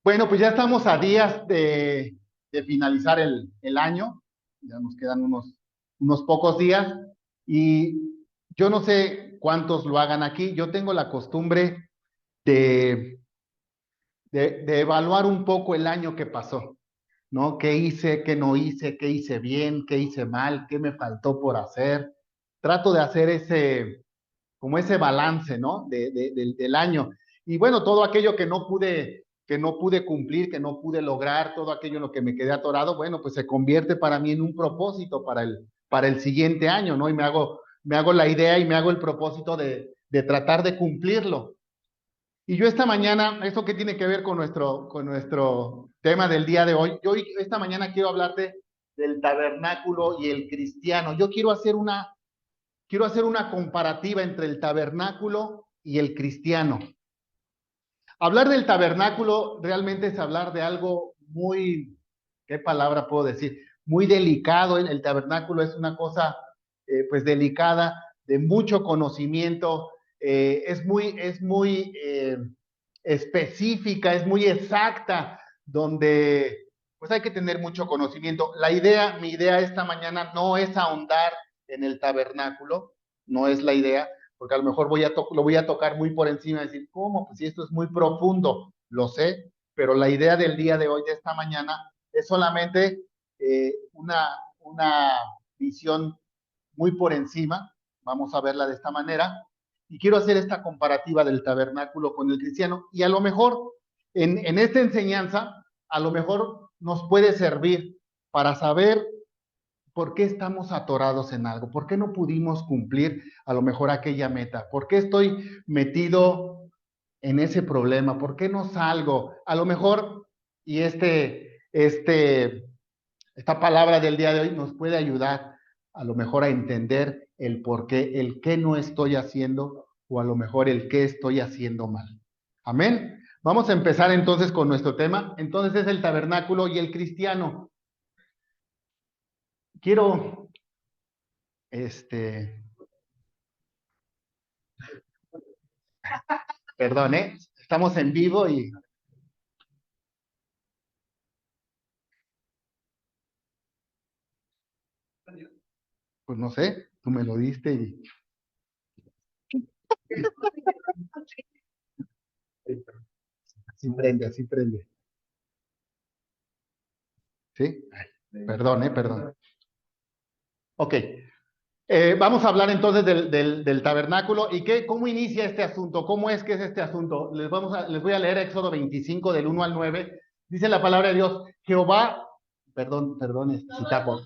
Bueno, pues ya estamos a días de finalizar el año, ya nos quedan unos pocos días y yo no sé cuántos lo hagan aquí, yo tengo la costumbre de, de evaluar un poco el año que pasó, ¿no? ¿Qué hice, qué no hice, qué hice bien, qué hice mal, qué me faltó por hacer? Trato de hacer como ese balance, ¿no? Del año. Y bueno, todo aquello que no pude cumplir, que no pude lograr, todo aquello en lo que me quedé atorado, bueno, pues se convierte para mí en un propósito para el siguiente año, ¿no? Y me hago la idea y me hago el propósito de tratar de cumplirlo. Y yo esta mañana, esto que tiene que ver con nuestro tema del día de hoy, yo esta mañana quiero hablarte del tabernáculo y el cristiano. Yo quiero hacer una comparativa entre el tabernáculo y el cristiano. Hablar del tabernáculo realmente es hablar de algo muy, ¿qué palabra puedo decir? Muy delicado. El tabernáculo es una cosa pues delicada, de mucho conocimiento, es muy específica, es muy exacta, donde pues hay que tener mucho conocimiento. Mi idea esta mañana no es ahondar en el tabernáculo, no es la idea, porque a lo mejor lo voy a tocar muy por encima y decir, ¿cómo? Pues si esto es muy profundo, lo sé, pero la idea del día de hoy, de esta mañana, es solamente una visión muy por encima, vamos a verla de esta manera, y quiero hacer esta comparativa del tabernáculo con el cristiano, y a lo mejor en esta enseñanza, a lo mejor nos puede servir para saber por qué estamos atorados en algo, por qué no pudimos cumplir a lo mejor aquella meta, por qué estoy metido en ese problema, por qué no salgo, a lo mejor, y esta palabra del día de hoy nos puede ayudar a lo mejor a entender el por qué, el qué no estoy haciendo o a lo mejor el qué estoy haciendo mal. Amén. Vamos a empezar entonces con nuestro tema. Entonces es el tabernáculo y el cristiano. Quiero, este, perdón, ¿eh? Estamos en vivo y pues no sé, tú me lo diste y así prende, así prende. ¿Sí? Ay, perdón, perdón. Ok. Vamos a hablar entonces del tabernáculo y cómo inicia este asunto, cómo es que es este asunto. Les voy a leer Éxodo 25 del 1 al 9. Dice la palabra de Dios, Jehová, perdón, si tapo.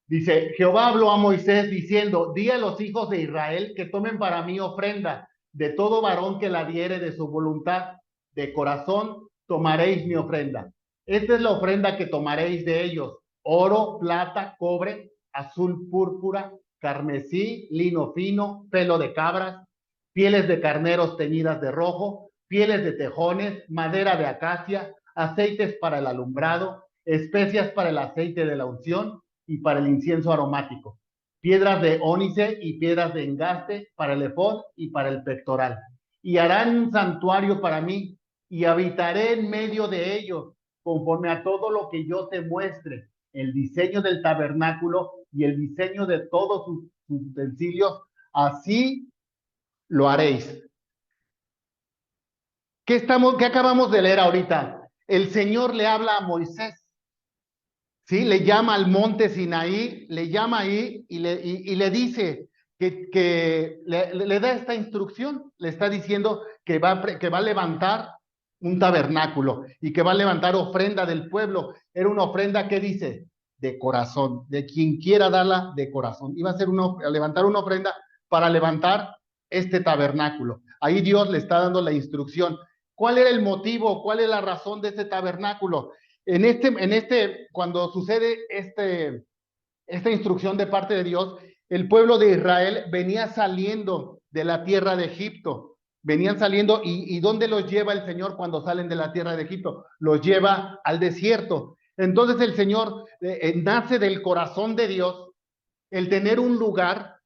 Dice, Jehová habló a Moisés diciendo, di a los hijos de Israel que tomen para mí ofrenda de todo varón que la diere de su voluntad, de corazón tomaréis mi ofrenda. Esta es la ofrenda que tomaréis de ellos, oro, plata, cobre, azul, púrpura, carmesí, lino fino, pelo de cabras, pieles de carneros teñidas de rojo, pieles de tejones, madera de acacia, aceites para el alumbrado, especias para el aceite de la unción y para el incienso aromático, piedras de ónice y piedras de engaste para el efod y para el pectoral. Y harán un santuario para mí y habitaré en medio de ellos, conforme a todo lo que yo te muestre, el diseño del tabernáculo y el diseño de todos sus utensilios, así lo haréis. ¿Qué acabamos de leer ahorita? El Señor le habla a Moisés. ¿Sí? Le llama al monte Sinaí, le llama ahí y le dice que le da esta instrucción, le está diciendo que va a levantar un tabernáculo y que va a levantar ofrenda del pueblo. Era una ofrenda que dice de corazón, de quien quiera darla de corazón. Iba a levantar una ofrenda para levantar este tabernáculo. Ahí Dios le está dando la instrucción. ¿Cuál era el motivo? ¿Cuál es la razón de este tabernáculo? Cuando sucede esta instrucción de parte de Dios, el pueblo de Israel venía saliendo de la tierra de Egipto. Venían saliendo y ¿dónde los lleva el Señor cuando salen de la tierra de Egipto? Los lleva al desierto. Entonces el Señor nace del corazón de Dios el tener un lugar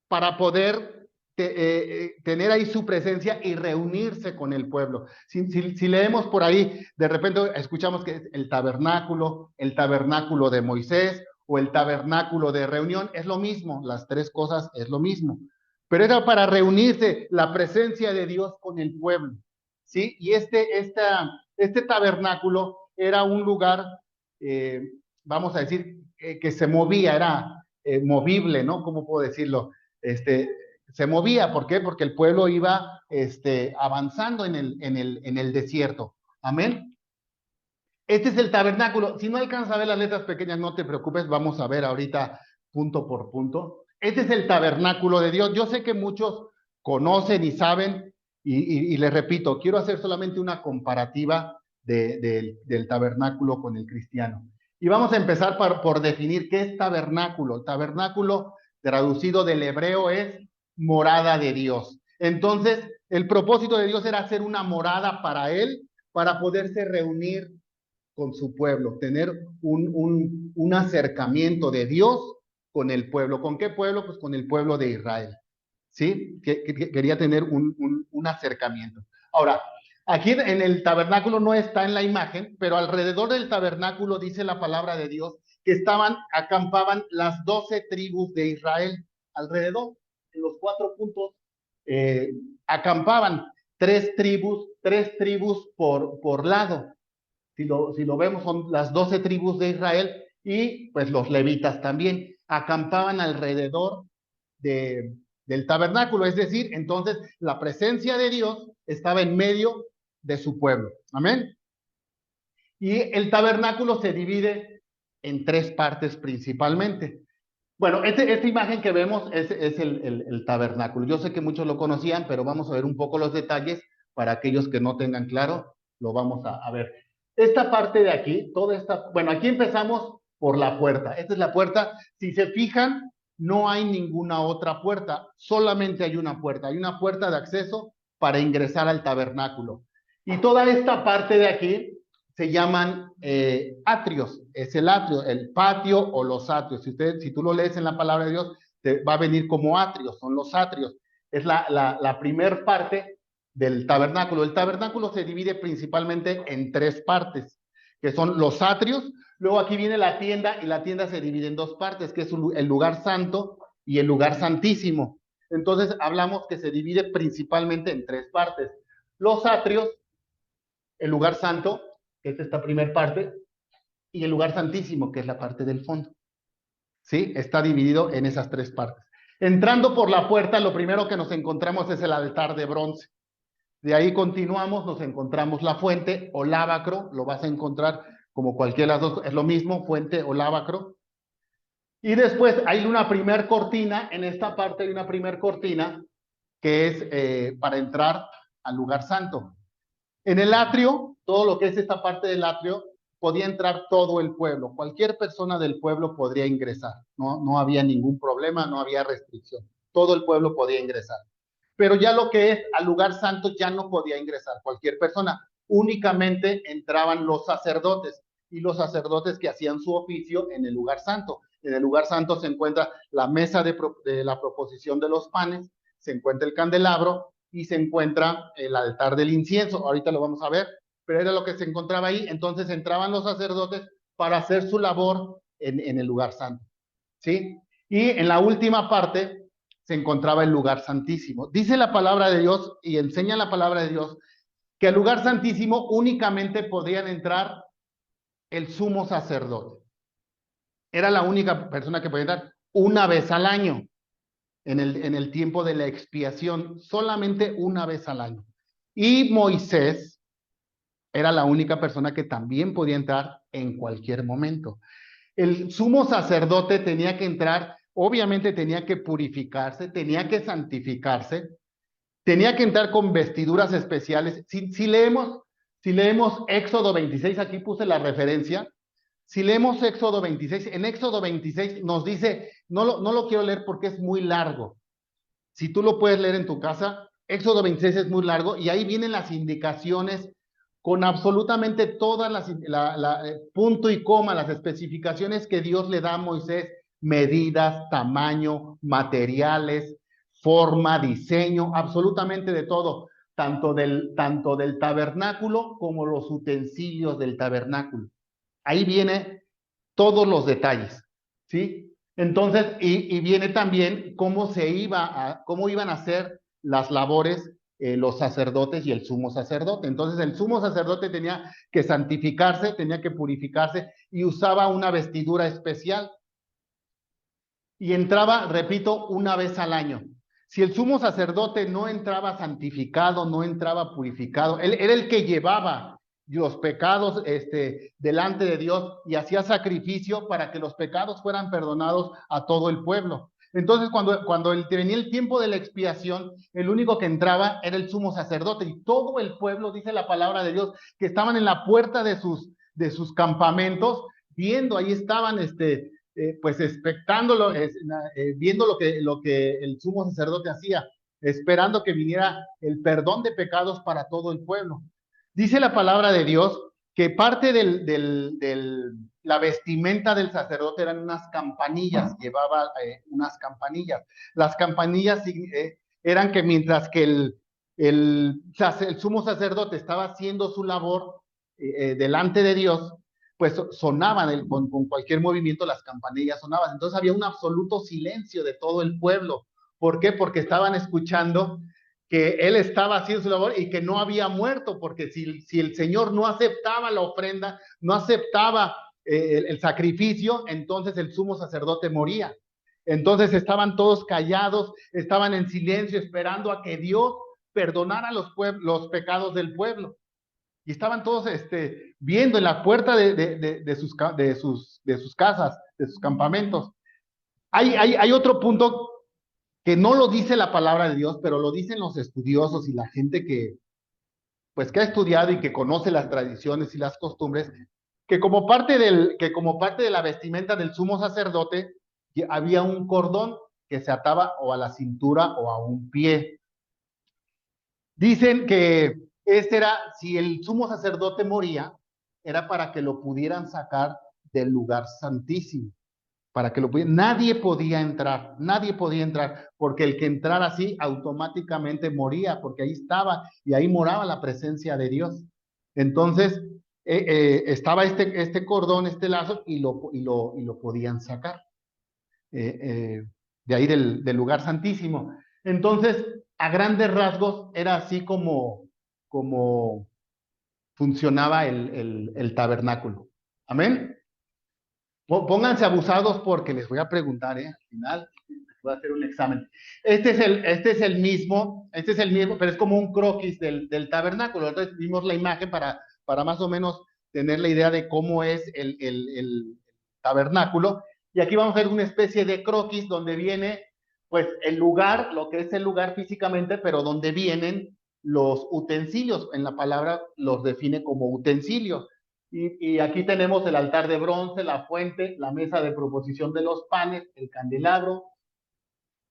para poder tener ahí su presencia y reunirse con el pueblo. Si leemos por ahí, de repente escuchamos que es el tabernáculo de Moisés o el tabernáculo de reunión, es lo mismo, las tres cosas es lo mismo. Pero era para reunirse la presencia de Dios con el pueblo, ¿sí? Y este tabernáculo era un lugar, eh, vamos a decir, que se movía, era movible, ¿no? ¿Cómo puedo decirlo? Se movía, ¿por qué? Porque el pueblo iba avanzando en el desierto. Amén. Este es el tabernáculo. Si no alcanzas a ver las letras pequeñas, no te preocupes, vamos a ver ahorita punto por punto. Este es el tabernáculo de Dios. Yo sé que muchos conocen y saben, y les repito, quiero hacer solamente una comparativa del tabernáculo con el cristiano. Y vamos a empezar por definir qué es tabernáculo. El tabernáculo, traducido del hebreo, es morada de Dios. Entonces, el propósito de Dios era hacer una morada para él, para poderse reunir con su pueblo, tener un acercamiento de Dios con el pueblo. ¿Con qué pueblo? Pues con el pueblo de Israel. ¿Sí? Quería tener un acercamiento. Ahora, aquí en el tabernáculo no está en la imagen, pero alrededor del tabernáculo dice la palabra de Dios que acampaban las 12 tribus de Israel alrededor, en los 4 puntos, acampaban tres tribus por lado. Si lo vemos, son las 12 tribus de Israel y pues los levitas también acampaban alrededor del tabernáculo, es decir, entonces la presencia de Dios estaba en medio de su pueblo. Amén. Y el tabernáculo se divide en tres partes principalmente. Bueno, esta imagen que vemos es el tabernáculo. Yo sé que muchos lo conocían, pero vamos a ver un poco los detalles para aquellos que no tengan claro, lo vamos a ver. Esta parte de aquí, bueno, aquí empezamos por la puerta. Esta es la puerta. Si se fijan, no hay ninguna otra puerta, solamente hay una puerta. Hay una puerta de acceso para ingresar al tabernáculo. Y toda esta parte de aquí se llaman atrios, es el atrio, el patio o los atrios. Si tú lo lees en la palabra de Dios, te va a venir como atrios, son los atrios. Es la primer parte del tabernáculo. El tabernáculo se divide principalmente en tres partes, que son los atrios. Luego aquí viene la tienda y la tienda se divide en dos partes, que es el lugar santo y el lugar santísimo. Entonces hablamos que se divide principalmente en tres partes. Los atrios, el lugar santo, que es esta primera parte, y el lugar santísimo, que es la parte del fondo. ¿Sí? Está dividido en esas tres partes. Entrando por la puerta, lo primero que nos encontramos es el altar de bronce. De ahí continuamos, nos encontramos la fuente o lavacro, lo vas a encontrar como cualquiera de las dos, es lo mismo, fuente o lavacro. Y después hay una primer cortina, en esta parte hay una primer cortina que es para entrar al lugar santo. En el atrio, todo lo que es esta parte del atrio, podía entrar todo el pueblo. Cualquier persona del pueblo podría ingresar. No había ningún problema, no había restricción. Todo el pueblo podía ingresar. Pero ya lo que es al lugar santo ya no podía ingresar cualquier persona. Únicamente entraban los sacerdotes y los sacerdotes que hacían su oficio en el lugar santo. En el lugar santo se encuentra la mesa de la proposición de los panes, se encuentra el candelabro y se encuentra el altar del incienso. Ahorita lo vamos a ver, pero era lo que se encontraba ahí. Entonces entraban los sacerdotes para hacer su labor en el lugar santo. ¿Sí? Y en la última parte se encontraba el lugar santísimo. Dice la palabra de Dios y enseña la palabra de Dios que al lugar santísimo únicamente podían entrar el sumo sacerdote. Era la única persona que podía entrar una vez al año en el tiempo de la expiación, solamente una vez al año. Y Moisés era la única persona que también podía entrar en cualquier momento. El sumo sacerdote tenía que entrar, obviamente tenía que purificarse, tenía que santificarse, tenía que entrar con vestiduras especiales. Si leemos Éxodo 26, aquí puse la referencia. Si leemos Éxodo 26, en Éxodo 26 nos dice, no lo quiero leer porque es muy largo. Si tú lo puedes leer en tu casa, Éxodo 26 es muy largo y ahí vienen las indicaciones con absolutamente todas punto y coma, las especificaciones que Dios le da a Moisés, medidas, tamaño, materiales, forma, diseño, absolutamente de todo, tanto del tabernáculo como los utensilios del tabernáculo. Ahí viene todos los detalles, ¿sí? Entonces, y viene también cómo iban a hacer las labores los sacerdotes y el sumo sacerdote. Entonces, el sumo sacerdote tenía que santificarse, tenía que purificarse y usaba una vestidura especial. Y entraba, repito, una vez al año. Si el sumo sacerdote no entraba santificado, no entraba purificado, él era el que llevaba los pecados delante de Dios y hacía sacrificio para que los pecados fueran perdonados a todo el pueblo. Entonces, cuando venía el tiempo de la expiación, el único que entraba era el sumo sacerdote y todo el pueblo, dice la palabra de Dios, que estaban en la puerta de sus campamentos, viendo, ahí estaban, pues expectándolo, viendo lo que el sumo sacerdote hacía, esperando que viniera el perdón de pecados para todo el pueblo. Dice la palabra de Dios que parte la vestimenta del sacerdote eran unas campanillas, llevaba unas campanillas. Las campanillas eran que mientras que el sumo sacerdote estaba haciendo su labor delante de Dios, pues sonaban con cualquier movimiento, las campanillas sonaban. Entonces había un absoluto silencio de todo el pueblo. ¿Por qué? Porque estaban escuchando que él estaba haciendo su labor y que no había muerto, porque si el Señor no aceptaba la ofrenda, no aceptaba el sacrificio, entonces el sumo sacerdote moría. Entonces estaban todos callados, estaban en silencio, esperando a que Dios perdonara los pecados del pueblo. Y estaban todos viendo en la puerta de sus casas, de sus campamentos. Hay otro punto que no lo dice la palabra de Dios, pero lo dicen los estudiosos y la gente pues, que ha estudiado y que conoce las tradiciones y las costumbres, que como parte de la vestimenta del sumo sacerdote había un cordón que se ataba o a la cintura o a un pie. Dicen que si el sumo sacerdote moría, era para que lo pudieran sacar del lugar santísimo, para que nadie podía entrar, porque el que entrara así automáticamente moría, porque ahí estaba y ahí moraba la presencia de Dios. Entonces, estaba este cordón, este lazo, y lo podían sacar de ahí del lugar santísimo. Entonces, a grandes rasgos, era así como funcionaba el tabernáculo. Amén. Pónganse abusados porque les voy a preguntar, al final voy a hacer un examen. Este es el mismo, pero es como un croquis del tabernáculo. Entonces vimos la imagen para más o menos tener la idea de cómo es el tabernáculo. Y aquí vamos a ver una especie de croquis donde viene, pues, el lugar, lo que es el lugar físicamente, pero donde vienen los utensilios. En la palabra los define como utensilios. Y aquí tenemos el altar de bronce, la fuente, la mesa de proposición de los panes, el candelabro,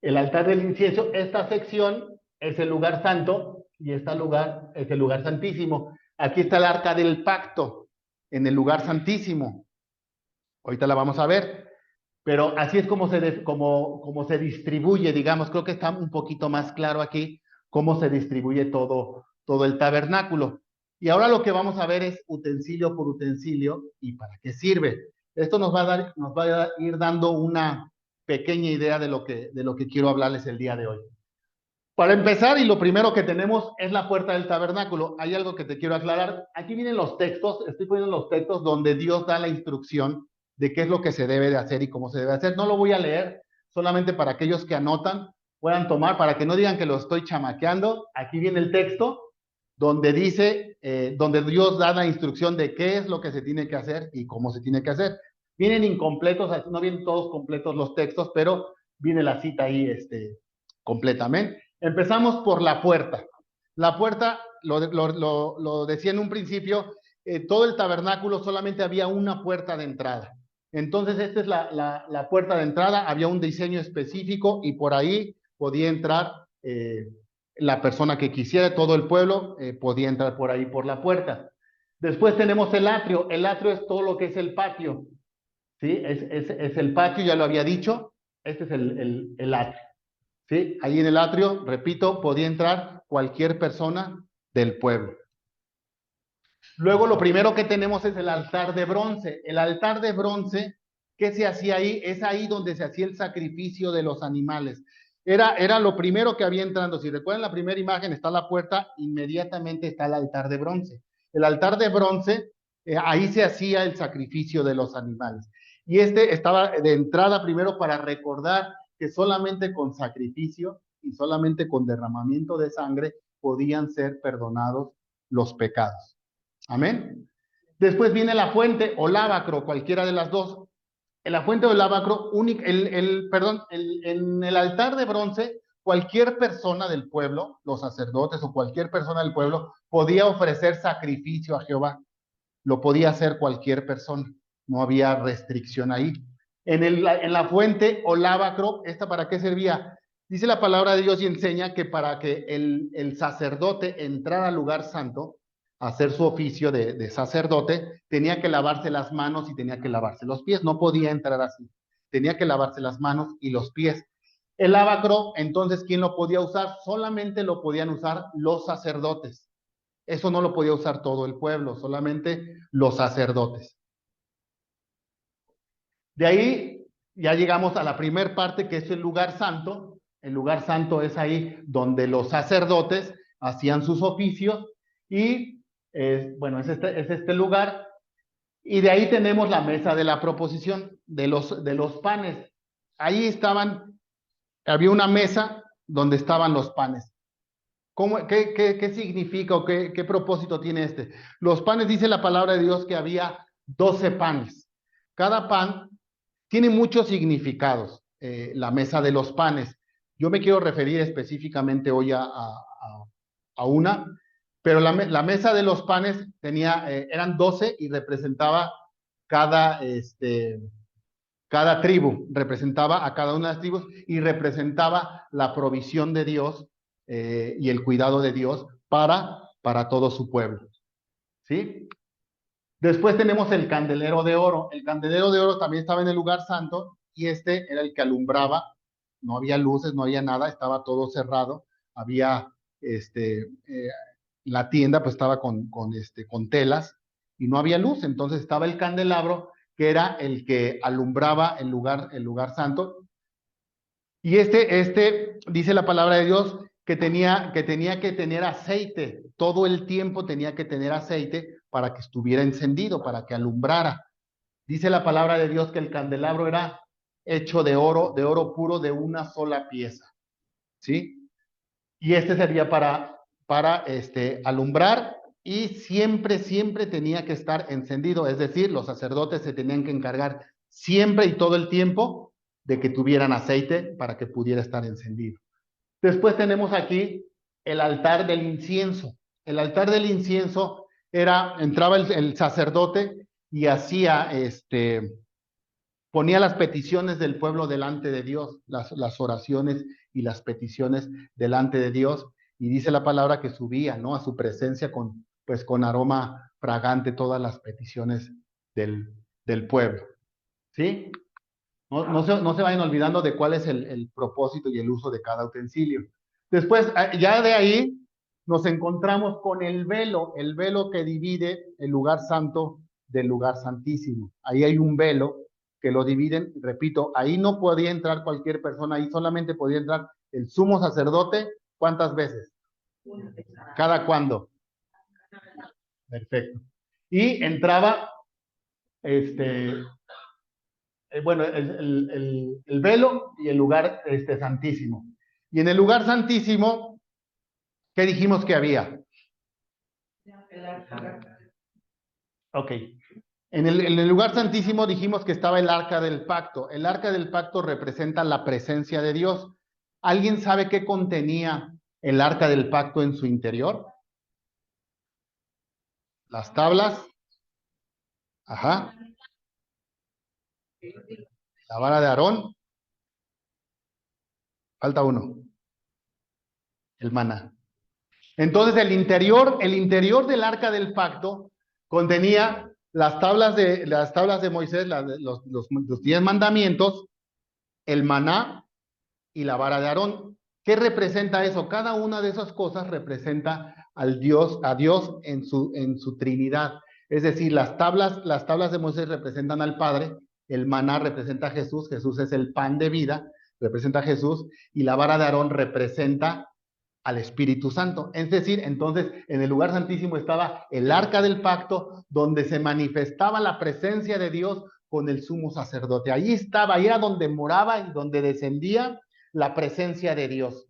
el altar del incienso. Esta sección es el lugar santo y este lugar es el lugar santísimo. Aquí está el arca del pacto en el lugar santísimo. Ahorita la vamos a ver. Pero así es como se distribuye, digamos. Creo que está un poquito más claro aquí cómo se distribuye todo el tabernáculo. Y ahora lo que vamos a ver es utensilio por utensilio y para qué sirve. Esto nos va a ir dando una pequeña idea de lo que quiero hablarles el día de hoy. Para empezar, y lo primero que tenemos es la puerta del tabernáculo. Hay algo que te quiero aclarar. Aquí vienen los textos, estoy poniendo los textos donde Dios da la instrucción de qué es lo que se debe de hacer y cómo se debe hacer. No lo voy a leer, solamente para aquellos que anotan puedan tomar, para que no digan que lo estoy chamaqueando. Aquí viene el texto donde dice, donde Dios da la instrucción de qué es lo que se tiene que hacer y cómo se tiene que hacer. Vienen incompletos, no vienen todos completos los textos, pero viene la cita ahí completamente. Empezamos por la puerta. La puerta, lo decía en un principio, todo el tabernáculo solamente había una puerta de entrada. Entonces, esta es la puerta de entrada, había un diseño específico y por ahí podía entrar la persona que quisiera, todo el pueblo podía entrar por ahí, por la puerta. Después tenemos el atrio. El atrio es todo lo que es el patio. ¿Sí? Es el patio, ya lo había dicho. Este es el atrio. ¿sí? Ahí en el atrio, repito, podía entrar cualquier persona del pueblo. Luego lo primero que tenemos es el altar de bronce. El altar de bronce, ¿qué se hacía ahí? Es ahí donde se hacía el sacrificio de los animales. Era lo primero que había entrando. Si recuerdan la primera imagen, está la puerta, inmediatamente está el altar de bronce. El altar de bronce, ahí se hacía el sacrificio de los animales. Y este estaba de entrada primero para recordar que solamente con sacrificio y solamente con derramamiento de sangre podían ser perdonados los pecados. Amén. Después viene la fuente o lavacro, cualquiera de las dos. En la fuente o el lavacro, en el altar de bronce, cualquier persona del pueblo, los sacerdotes o cualquier persona del pueblo, podía ofrecer sacrificio a Jehová. Lo podía hacer cualquier persona. No había restricción ahí. En la fuente o lavacro, ¿esta para qué servía? Dice la palabra de Dios y enseña que para que el sacerdote entrara al lugar santo, a hacer su oficio de sacerdote, tenía que lavarse las manos y tenía que lavarse los pies. No podía entrar así. Tenía que lavarse las manos y los pies. El lavacro, entonces, ¿quién lo podía usar? Solamente lo podían usar los sacerdotes. Eso no lo podía usar todo el pueblo, solamente los sacerdotes. De ahí ya llegamos a la primer parte, que es el lugar santo. El lugar santo es ahí donde los sacerdotes hacían sus oficios y, bueno, es este lugar. Y de ahí tenemos la mesa de la proposición de los panes. Ahí había una mesa donde estaban los panes. ¿Qué significa o qué propósito tiene este? Los panes, dice la palabra de Dios que había 12 panes. Cada pan tiene muchos significados, la mesa de los panes. Yo me quiero referir específicamente hoy a una, pero la mesa de los panes eran 12 y representaba cada, cada tribu, representaba a cada una de las tribus y representaba la provisión de Dios y el cuidado de Dios para todo su pueblo. ¿Sí? Después tenemos el candelero de oro. El candelero de oro también estaba en el lugar santo y este era el que alumbraba. No había luces, no había nada, estaba todo cerrado. Había, la tienda pues estaba con telas y no había luz. Entonces estaba el candelabro que era el que alumbraba el lugar santo. Y dice la palabra de Dios que tenía que tener aceite, todo el tiempo tenía que tener aceite para que estuviera encendido, para que alumbrara. Dice la palabra de Dios que el candelabro era hecho de oro puro de una sola pieza, ¿sí? Y sería para alumbrar y siempre tenía que estar encendido, es decir, los sacerdotes se tenían que encargar siempre y todo el tiempo de que tuvieran aceite para que pudiera estar encendido. Después tenemos aquí el altar del incienso. El altar del incienso entraba el sacerdote y ponía las peticiones del pueblo delante de Dios, las oraciones y las peticiones delante de Dios. Y dice la palabra que subía, ¿no? A su presencia con aroma fragante todas las peticiones del pueblo. ¿Sí? No se vayan olvidando de cuál es el propósito y el uso de cada utensilio. Después, ya de ahí, nos encontramos con el velo que divide el lugar santo del lugar santísimo. Ahí hay un velo que lo dividen, repito, ahí no podía entrar cualquier persona, ahí solamente podía entrar el sumo sacerdote. ¿Cuántas veces? ¿Cada cuándo? Perfecto. Y entraba bueno, el velo y el lugar santísimo. Y en el lugar santísimo, ¿qué dijimos que había? Ok. En el lugar santísimo dijimos que estaba el arca del pacto. El arca del pacto representa la presencia de Dios. ¿Alguien sabe qué contenía el arca del pacto en su interior? Las tablas. Ajá. La vara de Aarón. Falta uno. El maná. Entonces el interior del arca del pacto contenía las tablas de Moisés, los 10 mandamientos, el maná y la vara de Aarón. ¿Qué representa eso? Cada una de esas cosas representa a Dios en su Trinidad. Es decir, las tablas de Moisés representan al Padre, el maná representa a Jesús, Jesús es el pan de vida, representa a Jesús, y la vara de Aarón representa al Espíritu Santo. Es decir, entonces en el lugar santísimo estaba el arca del pacto, donde se manifestaba la presencia de Dios con el sumo sacerdote. Ahí estaba, ahí era donde moraba y donde descendía la presencia de Dios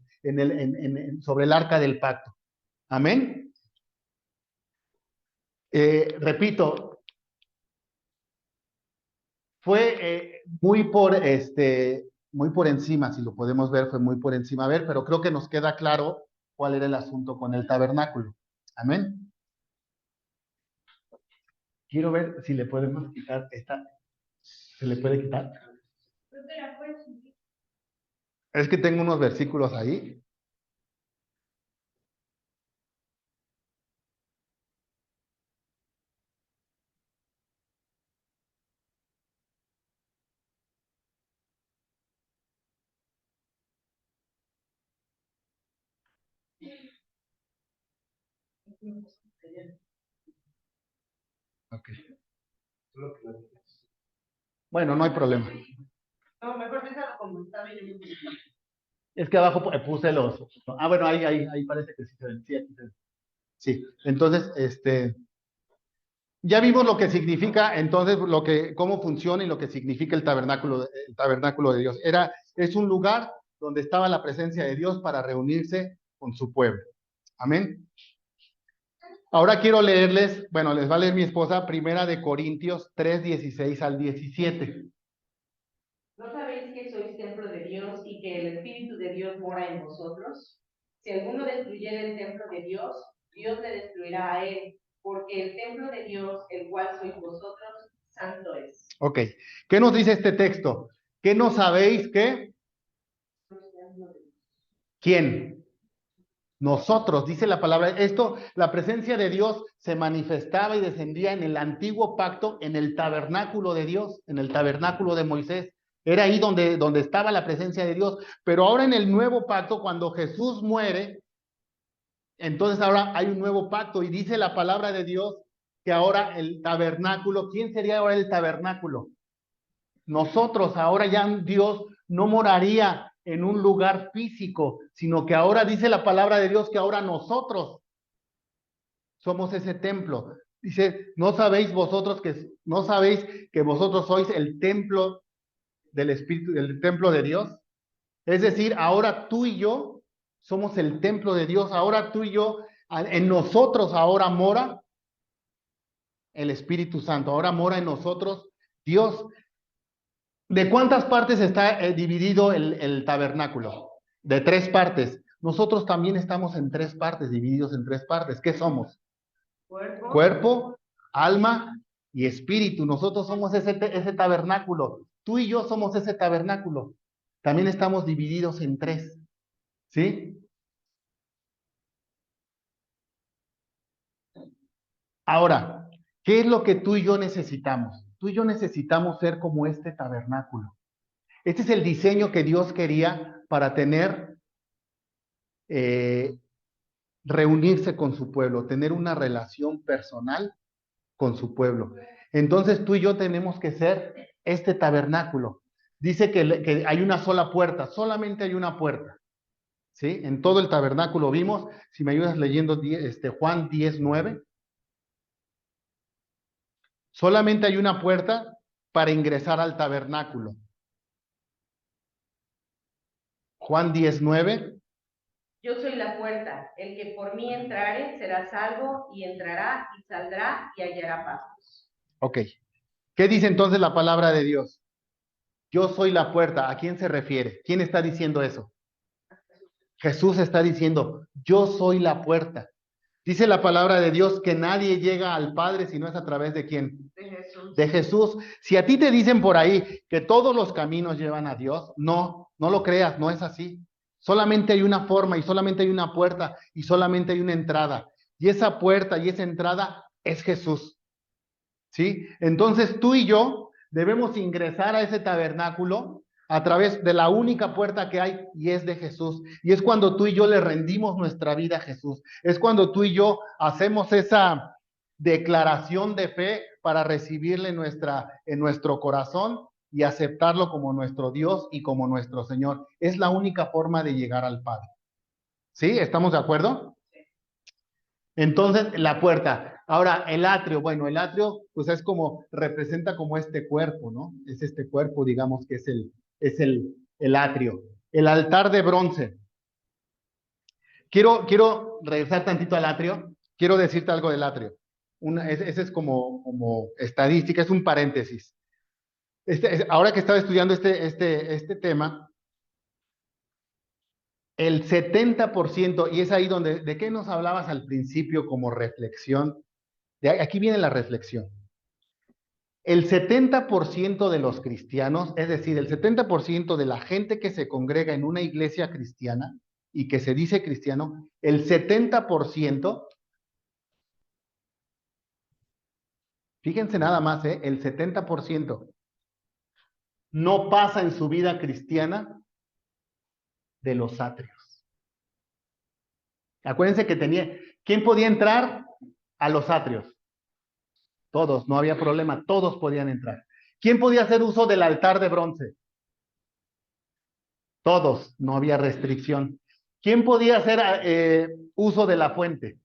sobre el arca del pacto. Amén. Repito, fue muy por encima, si lo podemos ver, fue muy por encima, a ver, pero creo que nos queda claro cuál era el asunto con el tabernáculo. Amén. Quiero ver si le podemos quitar esta. ¿Se le puede quitar? Es que tengo unos versículos ahí. Ok. Bueno, no hay problema. No, mejor déjalo como está bien. Es que abajo puse los. Ah, bueno, ahí parece que sí se ven. Sí, aquí se ven. Sí, entonces, ya vimos lo que significa, entonces, cómo funciona y lo que significa el tabernáculo de Dios. Es un lugar donde estaba la presencia de Dios para reunirse con su pueblo. Amén. Ahora quiero leerles, bueno, les va a leer mi esposa, Primera de Corintios 3, 16 al 17. ¿No sabéis que sois templo de Dios y que el Espíritu de Dios mora en vosotros? Si alguno destruyere el templo de Dios, Dios le destruirá a él, porque el templo de Dios, el cual sois vosotros, santo es. Ok, ¿qué nos dice este texto? ¿Qué no sabéis qué? ¿Quién? Nosotros, dice la palabra. La presencia de Dios se manifestaba y descendía en el antiguo pacto, en el tabernáculo de Dios, en el tabernáculo de Moisés. Era ahí donde estaba la presencia de Dios. Pero ahora en el nuevo pacto, cuando Jesús muere, entonces ahora hay un nuevo pacto y dice la palabra de Dios que ahora el tabernáculo, ¿quién sería ahora el tabernáculo? Nosotros. Ahora ya Dios no moraría en un lugar físico, sino que ahora dice la palabra de Dios que ahora nosotros somos ese templo. Dice, no sabéis que vosotros sois el templo del Espíritu, el templo de Dios. Es decir, ahora tú y yo somos el templo de Dios. Ahora tú y yo, en nosotros ahora mora el Espíritu Santo. Ahora mora en nosotros Dios. ¿De cuántas partes está dividido el tabernáculo? De 3 partes. Nosotros también estamos en 3 partes, divididos en 3 partes. ¿Qué somos? Cuerpo, alma y espíritu. Nosotros somos ese tabernáculo. Tú y yo somos ese tabernáculo. También estamos divididos en 3. ¿Sí? Ahora, ¿qué es lo que tú y yo necesitamos? Tú y yo necesitamos ser como este tabernáculo. Este es el diseño que Dios quería para tener, reunirse con su pueblo, tener una relación personal con su pueblo. Entonces tú y yo tenemos que ser este tabernáculo. Dice que hay una sola puerta, solamente hay una puerta. ¿Sí? En todo el tabernáculo vimos, si me ayudas leyendo Juan 10:9, solamente hay una puerta para ingresar al tabernáculo. Juan 10:9. Yo soy la puerta, el que por mí entrare será salvo y entrará y saldrá y hallará pastos. Ok. ¿Qué dice entonces la palabra de Dios? Yo soy la puerta. ¿A quién se refiere? ¿Quién está diciendo eso? Jesús está diciendo, yo soy la puerta. Dice la palabra de Dios que nadie llega al Padre si no es a través de quién. De Jesús. De Jesús. Si a ti te dicen por ahí que todos los caminos llevan a Dios, no lo creas, no es así. Solamente hay una forma y solamente hay una puerta y solamente hay una entrada. Y esa puerta y esa entrada es Jesús. ¿Sí? Entonces tú y yo debemos ingresar a ese tabernáculo a través de la única puerta que hay y es de Jesús. Y es cuando tú y yo le rendimos nuestra vida a Jesús. Es cuando tú y yo hacemos esa declaración de fe para recibirle en nuestro corazón y aceptarlo como nuestro Dios y como nuestro Señor. Es la única forma de llegar al Padre. ¿Sí? ¿Estamos de acuerdo? Entonces, la puerta. Ahora, el atrio, bueno, el atrio, pues es como, representa como este cuerpo, ¿no? Es este cuerpo, digamos, que es el atrio. El altar de bronce. Quiero regresar tantito al atrio. Quiero decirte algo del atrio. Ese es como estadística, es un paréntesis. Ahora que estaba estudiando este tema, el 70%, y es ahí donde, ¿de qué nos hablabas al principio como reflexión? Aquí viene la reflexión. El 70% de los cristianos, es decir, el 70% de la gente que se congrega en una iglesia cristiana y que se dice cristiano, el 70%, fíjense nada más, el 70% no pasa en su vida cristiana de los atrios. Acuérdense que ¿quién podía entrar a los atrios? Todos, no había problema, todos podían entrar. ¿Quién podía hacer uso del altar de bronce? Todos, no había restricción. ¿Quién podía hacer uso de la fuente?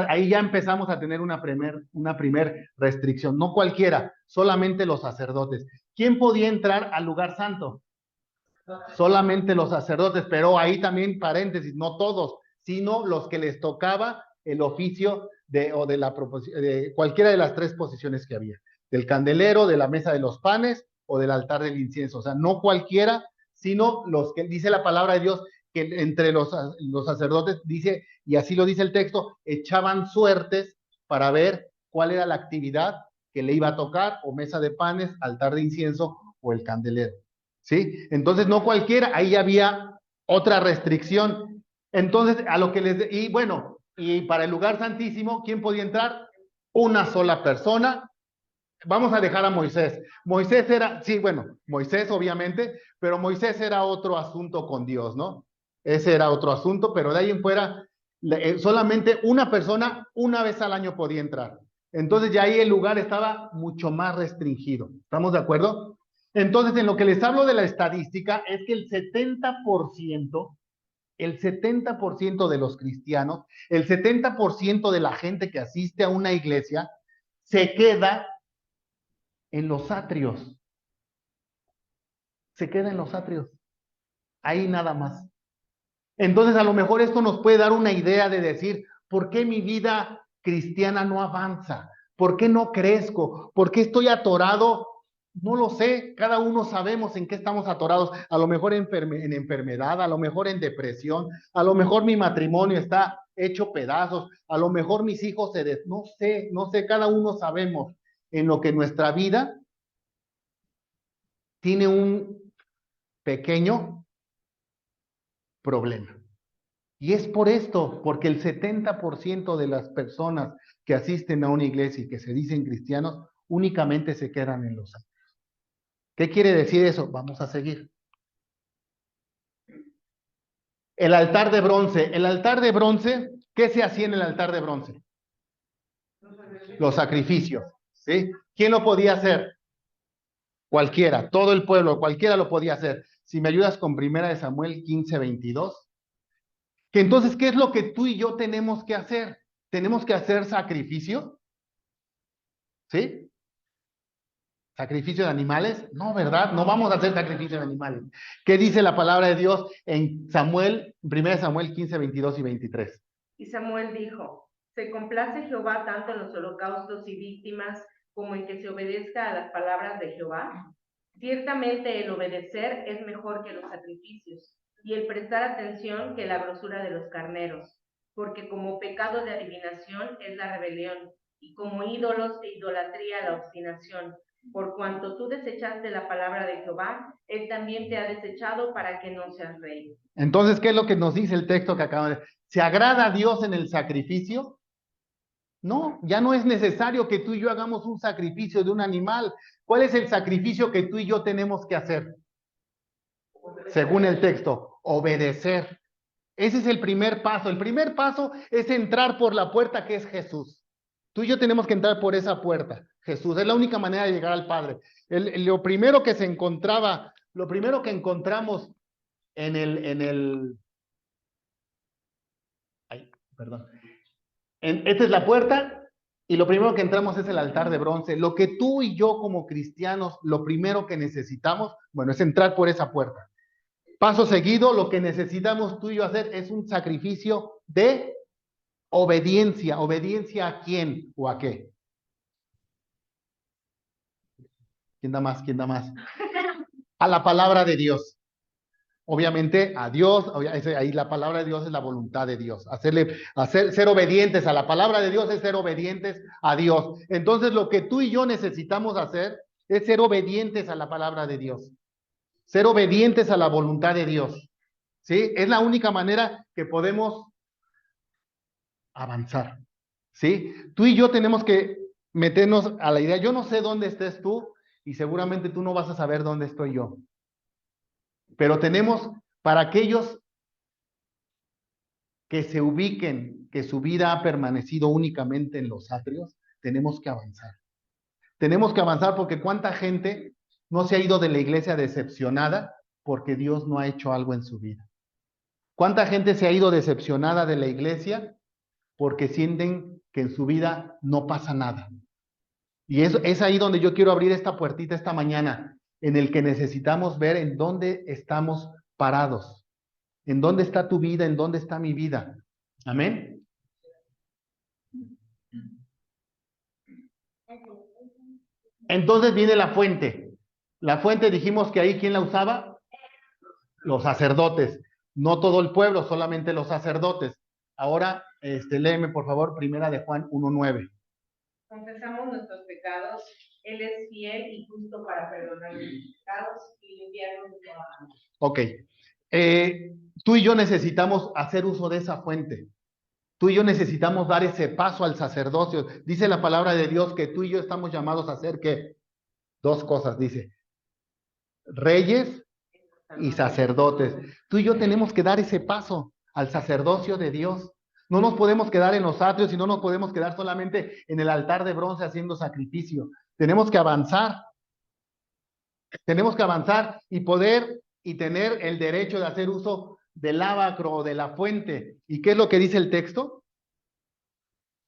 Ahí ya empezamos a tener una primer restricción. No cualquiera, solamente los sacerdotes. ¿Quién podía entrar al lugar santo? Solamente los sacerdotes, pero ahí también paréntesis, no todos, sino los que les tocaba el oficio de cualquiera de las tres posiciones que había, del candelero, de la mesa de los panes o del altar del incienso. O sea, no cualquiera, sino los que dice la palabra de Dios, que entre los sacerdotes dice, y así lo dice el texto, echaban suertes para ver cuál era la actividad que le iba a tocar, o mesa de panes, altar de incienso o el candelero. ¿Sí? Entonces no cualquiera, ahí había otra restricción. Entonces, y bueno, y para el lugar santísimo, ¿quién podía entrar? Una sola persona. Vamos a dejar a Moisés. Moisés era, sí, bueno, Moisés obviamente, pero Moisés era otro asunto con Dios, ¿no? Ese era otro asunto, pero de ahí en fuera, solamente una persona una vez al año podía entrar. Entonces ya ahí el lugar estaba mucho más restringido. ¿Estamos de acuerdo? Entonces, en lo que les hablo de la estadística es que el 70% de los cristianos, el 70% de la gente que asiste a una iglesia, se queda en los atrios. Se queda en los atrios. Ahí nada más. Entonces, a lo mejor esto nos puede dar una idea de decir, ¿por qué mi vida cristiana no avanza? ¿Por qué no crezco? ¿Por qué estoy atorado? No lo sé, cada uno sabemos en qué estamos atorados, a lo mejor en enfermedad, a lo mejor en depresión, a lo mejor mi matrimonio está hecho pedazos, a lo mejor mis hijos no sé, cada uno sabemos en lo que nuestra vida tiene un pequeño problema. Y es por esto, porque el 70% de las personas que asisten a una iglesia y que se dicen cristianos, únicamente se quedan en los años. ¿Qué quiere decir eso? Vamos a seguir. El altar de bronce. El altar de bronce, ¿qué se hacía en el altar de bronce? Los sacrificios. ¿Sí? ¿Quién lo podía hacer? Cualquiera, todo el pueblo, cualquiera lo podía hacer. Si me ayudas con 1 Samuel 15:22. Que entonces, ¿qué es lo que tú y yo tenemos que hacer? ¿Tenemos que hacer sacrificio? ¿Sí? ¿Sacrificio de animales? No, ¿verdad? No vamos a hacer sacrificio de animales. ¿Qué dice la palabra de Dios en 1 Samuel 15, 22 y 23? Y Samuel dijo, ¿se complace Jehová tanto en los holocaustos y víctimas como en que se obedezca a las palabras de Jehová? Ciertamente el obedecer es mejor que los sacrificios, y el prestar atención que la grosura de los carneros, porque como pecado de adivinación es la rebelión, y como ídolos e idolatría la obstinación. Por cuanto tú desechaste la palabra de Jehová, él también te ha desechado para que no seas rey. Entonces, ¿qué es lo que nos dice el texto que acabamos de decir? ¿Se agrada a Dios en el sacrificio? No, ya no es necesario que tú y yo hagamos un sacrificio de un animal. ¿Cuál es el sacrificio que tú y yo tenemos que hacer? Según el texto, obedecer. Ese es el primer paso. El primer paso es entrar por la puerta que es Jesús. Tú y yo tenemos que entrar por esa puerta. Jesús es la única manera de llegar al Padre. Lo primero que se encontraba, lo primero que encontramos ay, perdón. Esta es la puerta y lo primero que entramos es el altar de bronce. Lo que tú y yo como cristianos, lo primero que necesitamos, bueno, es entrar por esa puerta. Paso seguido, lo que necesitamos tú y yo hacer es un sacrificio de obediencia. ¿Obediencia a quién o a qué? ¿Quién da más? ¿Quién da más? A la palabra de Dios. Obviamente a Dios, ahí la palabra de Dios es la voluntad de Dios. Ser obedientes a la palabra de Dios es ser obedientes a Dios. Entonces lo que tú y yo necesitamos hacer es ser obedientes a la palabra de Dios. Ser obedientes a la voluntad de Dios. ¿Sí? Es la única manera que podemos avanzar. ¿Sí? Tú y yo tenemos que meternos a la idea. Yo no sé dónde estés tú y seguramente tú no vas a saber dónde estoy yo. Pero tenemos, para aquellos que se ubiquen, que su vida ha permanecido únicamente en los atrios, tenemos que avanzar. Tenemos que avanzar porque cuánta gente no se ha ido de la iglesia decepcionada porque Dios no ha hecho algo en su vida. ¿Cuánta gente se ha ido decepcionada de la iglesia porque sienten que en su vida no pasa nada? Y es ahí donde yo quiero abrir esta puertita esta mañana, en el que necesitamos ver en dónde estamos parados, en dónde está tu vida, en dónde está mi vida. Amén. Entonces viene la fuente. La fuente dijimos que ahí, ¿quién la usaba? Los sacerdotes. No todo el pueblo, solamente los sacerdotes. Ahora, léeme por favor, primera de Juan 1:9. Confesamos nuestros pecados, Él es fiel y justo para perdonar nuestros pecados y limpiarnos de toda maldad. Ok. Tú y yo necesitamos hacer uso de esa fuente. Tú y yo necesitamos dar ese paso al sacerdocio. Dice la palabra de Dios que tú y yo estamos llamados a hacer ¿qué? Dos cosas, dice. Reyes y sacerdotes. Tú y yo tenemos que dar ese paso al sacerdocio de Dios. No nos podemos quedar en los atrios y no nos podemos quedar solamente en el altar de bronce haciendo sacrificio. Tenemos que avanzar. Tenemos que avanzar y poder y tener el derecho de hacer uso del lavacro o de la fuente. ¿Y qué es lo que dice el texto?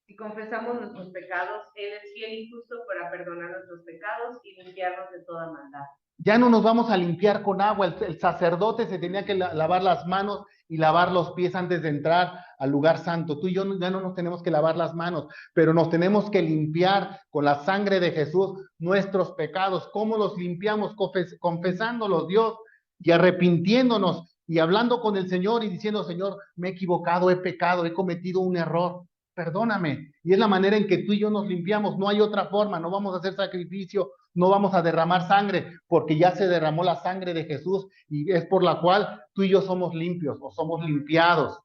Si confesamos nuestros pecados, Él es fiel y justo para perdonar nuestros pecados y limpiarnos de toda maldad. Ya no nos vamos a limpiar con agua. El sacerdote se tenía que lavar las manos y lavar los pies antes de entrar al lugar santo. Tú y yo ya no nos tenemos que lavar las manos, pero nos tenemos que limpiar con la sangre de Jesús nuestros pecados. ¿Cómo los limpiamos? Confesándolos, Dios, y arrepintiéndonos y hablando con el Señor y diciendo, Señor, me he equivocado, he pecado, he cometido un error. Perdóname. Y es la manera en que tú y yo nos limpiamos. No hay otra forma. No vamos a hacer sacrificio, no vamos a derramar sangre, porque ya se derramó la sangre de Jesús y es por la cual tú y yo somos limpios o somos limpiados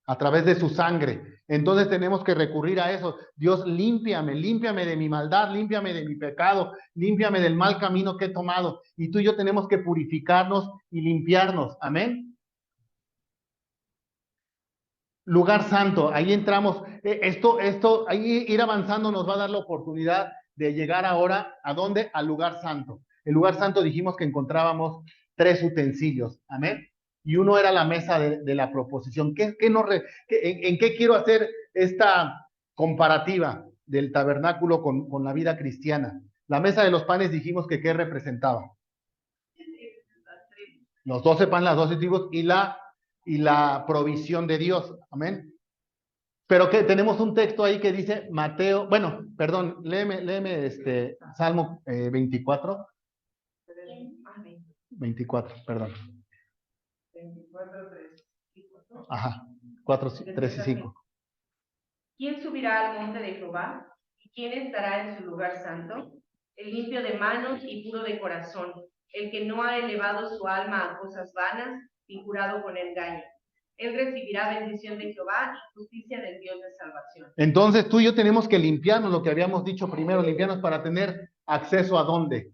a través de su sangre. Entonces tenemos que recurrir a eso. Dios, límpiame, límpiame de mi maldad, límpiame de mi pecado, límpiame del mal camino que he tomado. Y tú y yo tenemos que purificarnos y limpiarnos. Amén. Lugar santo, ahí entramos. Ahí ir avanzando nos va a dar la oportunidad de llegar ahora, ¿a dónde? Al lugar santo. El lugar santo dijimos que encontrábamos 3 utensilios, amén. Y uno era la mesa de la proposición. ¿En qué quiero hacer esta comparativa del tabernáculo con la vida cristiana? La mesa de los panes dijimos que ¿qué representaba? Los 12 panes, las 12 tribus y la provisión de Dios. Amén. Pero que tenemos un texto ahí que dice Mateo, bueno, perdón, léeme Salmo 24. 24, perdón. 24, 3 y 4. Ajá, 4, 3 y 5. ¿Quién subirá al monte de Jehová? ¿Y quién estará en su lugar santo? El limpio de manos y puro de corazón, el que no ha elevado su alma a cosas vanas, ni jurado con engaño. Él recibirá bendición de Jehová y justicia del Dios de salvación. Entonces tú y yo tenemos que limpiarnos, lo que habíamos dicho primero, limpiarnos para tener acceso ¿a dónde?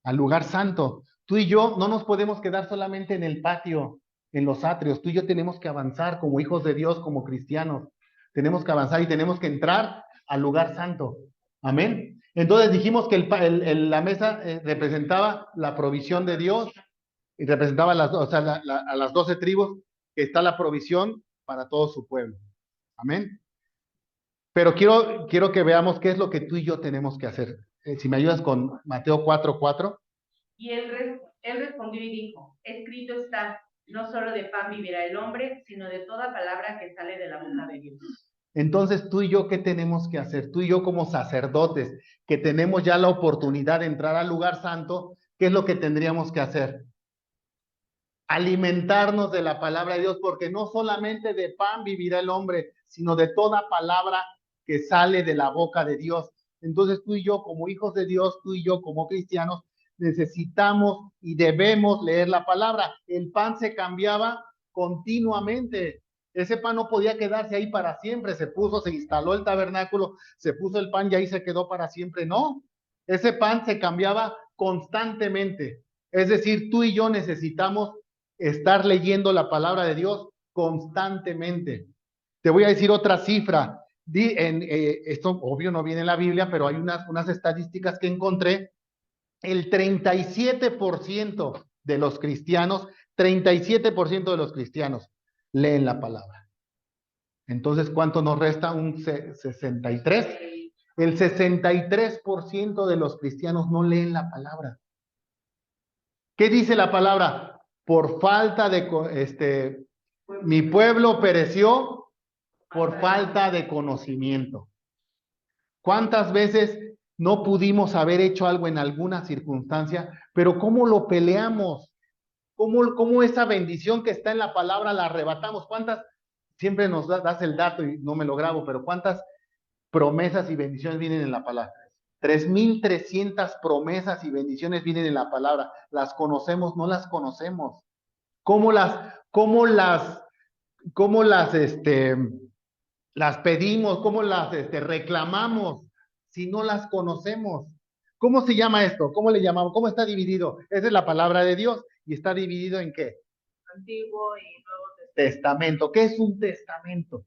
Al lugar santo. Tú y yo no nos podemos quedar solamente en el patio, en los atrios. Tú y yo tenemos que avanzar como hijos de Dios, como cristianos. Tenemos que avanzar y tenemos que entrar al lugar santo. Amén. Entonces dijimos que la mesa representaba la provisión de Dios y representaba a las 12 tribus, que está la provisión para todo su pueblo. Amén. Pero quiero que veamos qué es lo que tú y yo tenemos que hacer. Si me ayudas con Mateo 4:4. Y él respondió y dijo, escrito está, no solo de pan vivirá el hombre, sino de toda palabra que sale de la boca de Dios. Entonces, tú y yo, ¿qué tenemos que hacer? Tú y yo como sacerdotes, que tenemos ya la oportunidad de entrar al lugar santo, ¿qué es lo que tendríamos que hacer? Alimentarnos de la palabra de Dios, porque no solamente de pan vivirá el hombre, sino de toda palabra que sale de la boca de Dios. Entonces, tú y yo como hijos de Dios, tú y yo como cristianos, necesitamos y debemos leer la palabra. El pan se cambiaba continuamente. Ese pan no podía quedarse ahí para siempre. Se instaló el tabernáculo, se puso el pan y ahí se quedó para siempre. No, ese pan se cambiaba constantemente. Es decir, tú y yo necesitamos estar leyendo la palabra de Dios constantemente. Te voy a decir otra cifra. Esto obvio no viene en la Biblia, pero hay unas estadísticas que encontré. El 37% de los cristianos, 37% de los cristianos leen la palabra. Entonces, ¿cuánto nos resta? Un 63. El 63% de los cristianos no leen la palabra. ¿Qué dice la palabra? Por falta de, mi pueblo pereció por falta de conocimiento. ¿Cuántas veces no pudimos haber hecho algo en alguna circunstancia, pero cómo lo peleamos? ¿Cómo esa bendición que está en la palabra la arrebatamos? ¿Cuántas? Siempre nos das el dato y no me lo grabo, pero ¿cuántas promesas y bendiciones vienen en la palabra? 3,300 promesas y bendiciones vienen en la palabra. ¿Las conocemos? No las conocemos. ¿Cómo las pedimos? ¿Cómo las reclamamos si no las conocemos? ¿Cómo se llama esto? ¿Cómo le llamamos? ¿Cómo está dividido? Esa es la palabra de Dios. ¿Y está dividido en qué? Antiguo y Nuevo Testamento. ¿Qué es un testamento?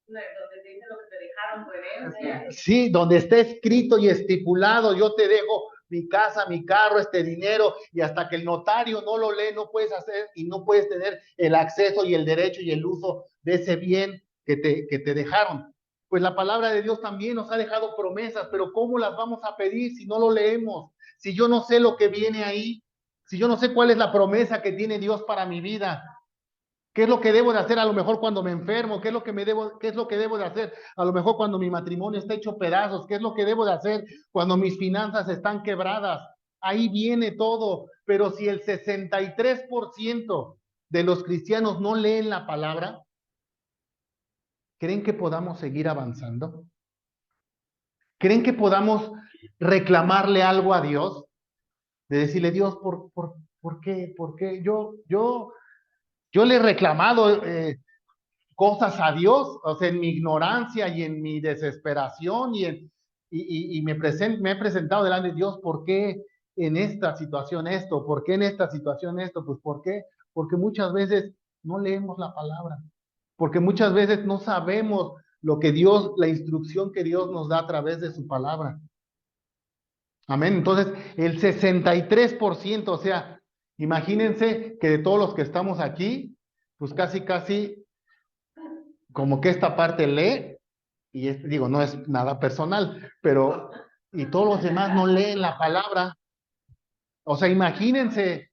Donde te dice lo que te dejaron por herencia. Sí, donde está escrito y estipulado, yo te dejo mi casa, mi carro, este dinero, y hasta que el notario no lo lee, no puedes hacer y no puedes tener el acceso y el derecho y el uso de ese bien que te dejaron. Pues la palabra de Dios también nos ha dejado promesas, pero ¿cómo las vamos a pedir si no lo leemos? Si yo no sé lo que viene ahí, si yo no sé cuál es la promesa que tiene Dios para mi vida. ¿Qué es lo que debo de hacer a lo mejor cuando me enfermo? ¿Qué es lo que debo de hacer a lo mejor cuando mi matrimonio está hecho pedazos? ¿Qué es lo que debo de hacer cuando mis finanzas están quebradas? Ahí viene todo. Pero si el 63% de los cristianos no leen la palabra, ¿creen que podamos seguir avanzando? ¿Creen que podamos reclamarle algo a Dios? De decirle, Dios, ¿por qué? ¿Por qué? Yo le he reclamado cosas a Dios, o sea, en mi ignorancia y en mi desesperación y me he presentado delante de Dios. ¿Por qué en esta situación esto? ¿Por qué en esta situación esto? Pues ¿por qué? Porque muchas veces no leemos la palabra, porque muchas veces no sabemos lo que Dios, la instrucción que Dios nos da a través de su palabra. Amén. Entonces, el 63%, o sea, imagínense que de todos los que estamos aquí, pues casi como que esta parte lee, y digo, no es nada personal, pero, y todos los demás no leen la palabra. O sea, imagínense,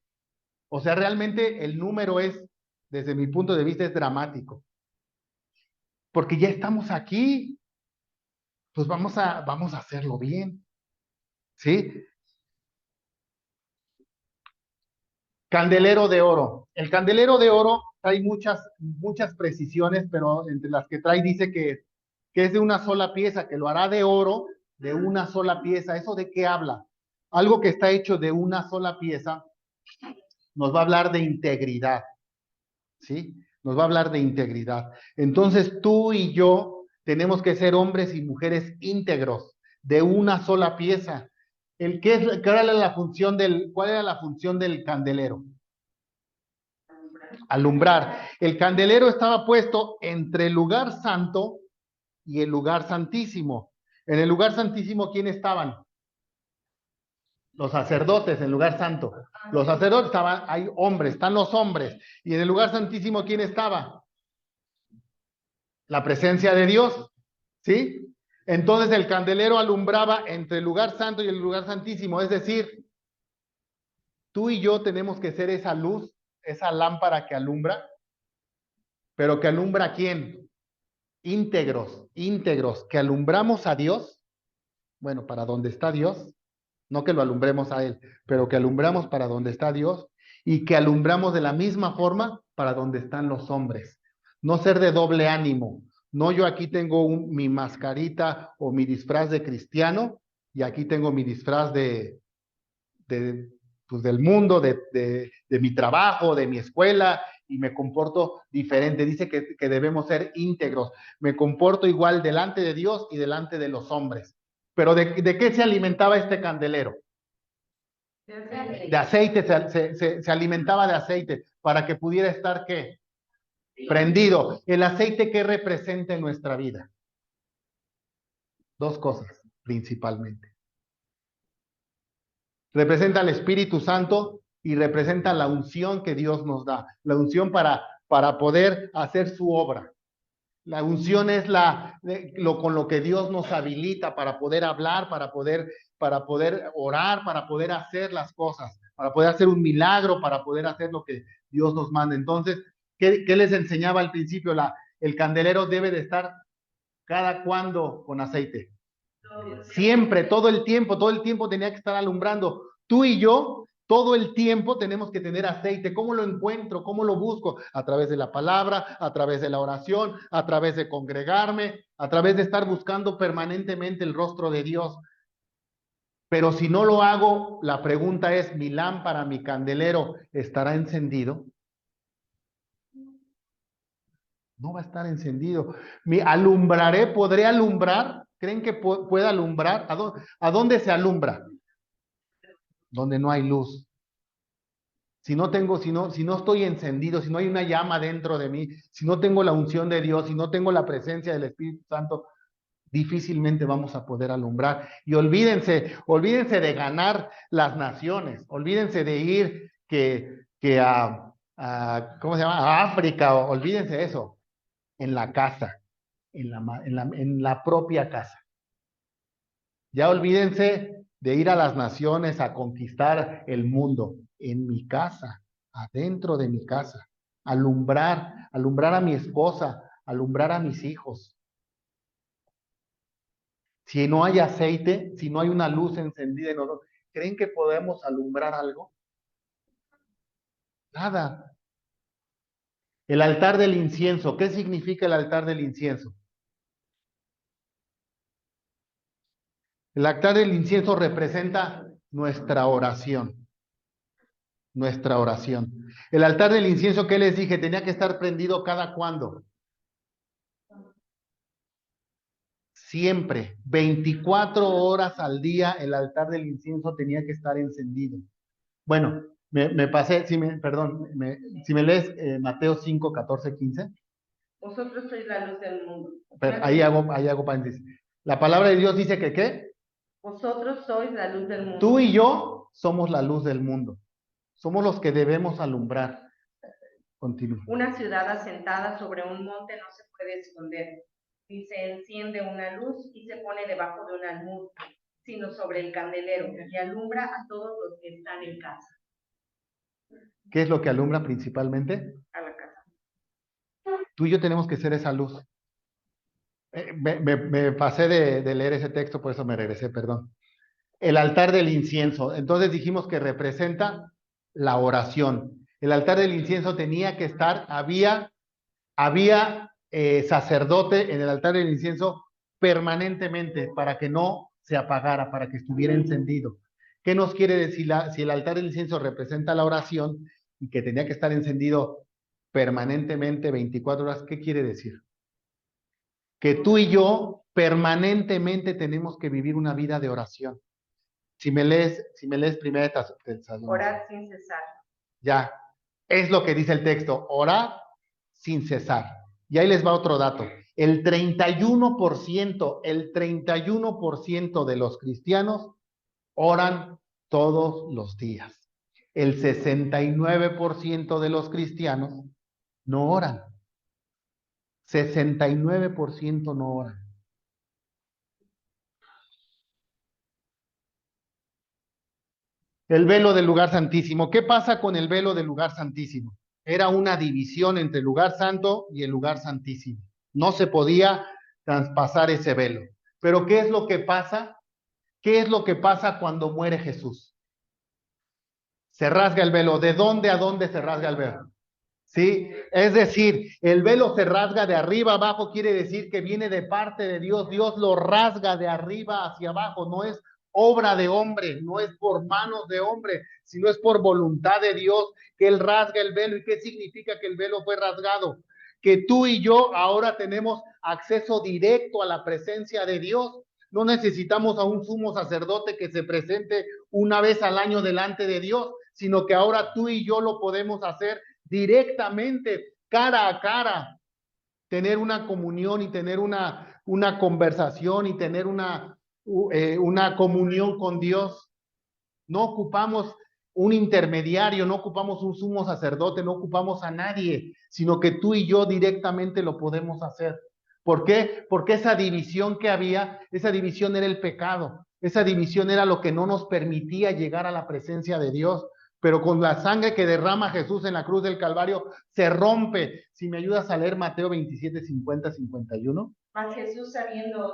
o sea, realmente el número es, desde mi punto de vista, es dramático. Porque ya estamos aquí, pues vamos a hacerlo bien, ¿sí? Candelero de oro. El candelero de oro hay muchas precisiones, pero entre las que trae dice que es de una sola pieza, que lo hará de oro, de una sola pieza. ¿Eso de qué habla? Algo que está hecho de una sola pieza nos va a hablar de integridad. ¿sí? Nos va a hablar de integridad. Entonces tú y yo tenemos que ser hombres y mujeres íntegros, de una sola pieza. ¿Cuál era la función del candelero? Alumbrar. El candelero estaba puesto entre el lugar santo y el lugar santísimo. En el lugar santísimo, ¿quién estaban? Los sacerdotes, en el lugar santo. Los sacerdotes estaban, hay hombres, están los hombres. Y en el lugar santísimo, ¿quién estaba? La presencia de Dios, ¿sí? Entonces el candelero alumbraba entre el lugar santo y el lugar santísimo, es decir, tú y yo tenemos que ser esa luz, esa lámpara que alumbra, pero que alumbra a quién? Íntegros, íntegros, que alumbramos a Dios, bueno, para donde está Dios, no que lo alumbremos a Él, pero que alumbramos para donde está Dios y que alumbramos de la misma forma para donde están los hombres. No ser de doble ánimo. No, yo aquí tengo mi mascarita o mi disfraz de cristiano y aquí tengo mi disfraz pues del mundo, de mi trabajo, de mi escuela, y me comporto diferente. Dice que debemos ser íntegros. Me comporto igual delante de Dios y delante de los hombres. Pero ¿de qué se alimentaba este candelero? De aceite, se alimentaba de aceite para que pudiera estar, ¿qué? Prendido. ¿El aceite qué representa en nuestra vida? Dos cosas, principalmente. Representa al Espíritu Santo y representa la unción que Dios nos da. La unción para poder hacer su obra. La unción es con lo que Dios nos habilita para poder hablar, para poder orar, para poder hacer las cosas, para poder hacer un milagro, para poder hacer lo que Dios nos manda. Entonces, ¿qué les enseñaba al principio? El candelero debe de estar cada cuando con aceite. Siempre, todo el tiempo tenía que estar alumbrando. Tú y yo, todo el tiempo tenemos que tener aceite. ¿Cómo lo encuentro? ¿Cómo lo busco? A través de la palabra, a través de la oración, a través de congregarme, a través de estar buscando permanentemente el rostro de Dios. Pero si no lo hago, la pregunta es, ¿mi lámpara, mi candelero, estará encendido? No va a estar encendido. ¿Podré alumbrar? ¿Creen que pueda alumbrar? ¿A dónde se alumbra? Donde no hay luz. Si no estoy encendido, si no hay una llama dentro de mí, si no tengo la unción de Dios, si no tengo la presencia del Espíritu Santo, difícilmente vamos a poder alumbrar. Y olvídense de ganar las naciones, olvídense de ir ¿cómo se llama? A África, olvídense de eso, en la casa, en la propia casa. Ya olvídense de ir a las naciones a conquistar el mundo, en mi casa, adentro de mi casa, alumbrar a mi esposa, alumbrar a mis hijos. Si no hay aceite, si no hay una luz encendida en nosotros, ¿creen que podemos alumbrar algo? Nada. El altar del incienso, ¿qué significa el altar del incienso? El altar del incienso representa nuestra oración. Nuestra oración. El altar del incienso, ¿qué les dije? Tenía que estar prendido cada cuándo. Siempre, 24 horas al día, el altar del incienso tenía que estar encendido. Bueno, me pasé, perdón, si me lees Mateo 5, 14, 15. Vosotros sois la luz del mundo. Pero ahí hago paréntesis. La palabra de Dios dice que ¿qué? Vosotros sois la luz del mundo. Tú y yo somos la luz del mundo. Somos los que debemos alumbrar. Continúa. Una ciudad asentada sobre un monte no se puede esconder, ni se enciende una luz y se pone debajo de un almud, sino sobre el candelero, y alumbra a todos los que están en casa. ¿Qué es lo que alumbra principalmente? A la casa. Tú y yo tenemos que ser esa luz. Me pasé de leer ese texto, por eso me regresé, perdón. El altar del incienso. Entonces dijimos que representa la oración. El altar del incienso tenía que estar, había sacerdote en el altar del incienso permanentemente para que no se apagara, para que estuviera encendido. ¿Qué nos quiere decir si el altar del incienso representa la oración y que tenía que estar encendido permanentemente 24 horas. ¿Qué quiere decir? Que tú y yo permanentemente tenemos que vivir una vida de oración. Si me lees primera Tesalonicenses. Orar sin cesar. Ya, es lo que dice el texto, orar sin cesar. Y ahí les va otro dato. El 31% de los cristianos oran todos los días. El 69% de los cristianos no oran. 69% no oran. El velo del lugar santísimo. ¿Qué pasa con el velo del lugar santísimo? Era una división entre el lugar santo y el lugar santísimo. No se podía traspasar ese velo. Pero ¿qué es lo que pasa? ¿Qué es lo que pasa cuando muere Jesús? Se rasga el velo. ¿De dónde a dónde se rasga el velo? ¿Sí? Es decir, el velo se rasga de arriba abajo, quiere decir que viene de parte de Dios. Dios lo rasga de arriba hacia abajo. No es obra de hombre, no es por manos de hombre, sino es por voluntad de Dios que Él rasga el velo. ¿Y qué significa que el velo fue rasgado? Que tú y yo ahora tenemos acceso directo a la presencia de Dios. No necesitamos a un sumo sacerdote que se presente una vez al año delante de Dios, sino que ahora tú y yo lo podemos hacer directamente, cara a cara, tener una comunión y tener una conversación y tener una comunión con Dios. No ocupamos un intermediario, no ocupamos un sumo sacerdote, no ocupamos a nadie, sino que tú y yo directamente lo podemos hacer. ¿Por qué? Porque esa división que había, esa división era el pecado, esa división era lo que no nos permitía llegar a la presencia de Dios. Pero con la sangre que derrama Jesús en la cruz del Calvario, se rompe. Si me ayudas a leer Mateo 27, 50, 51. Mas Jesús, habiendo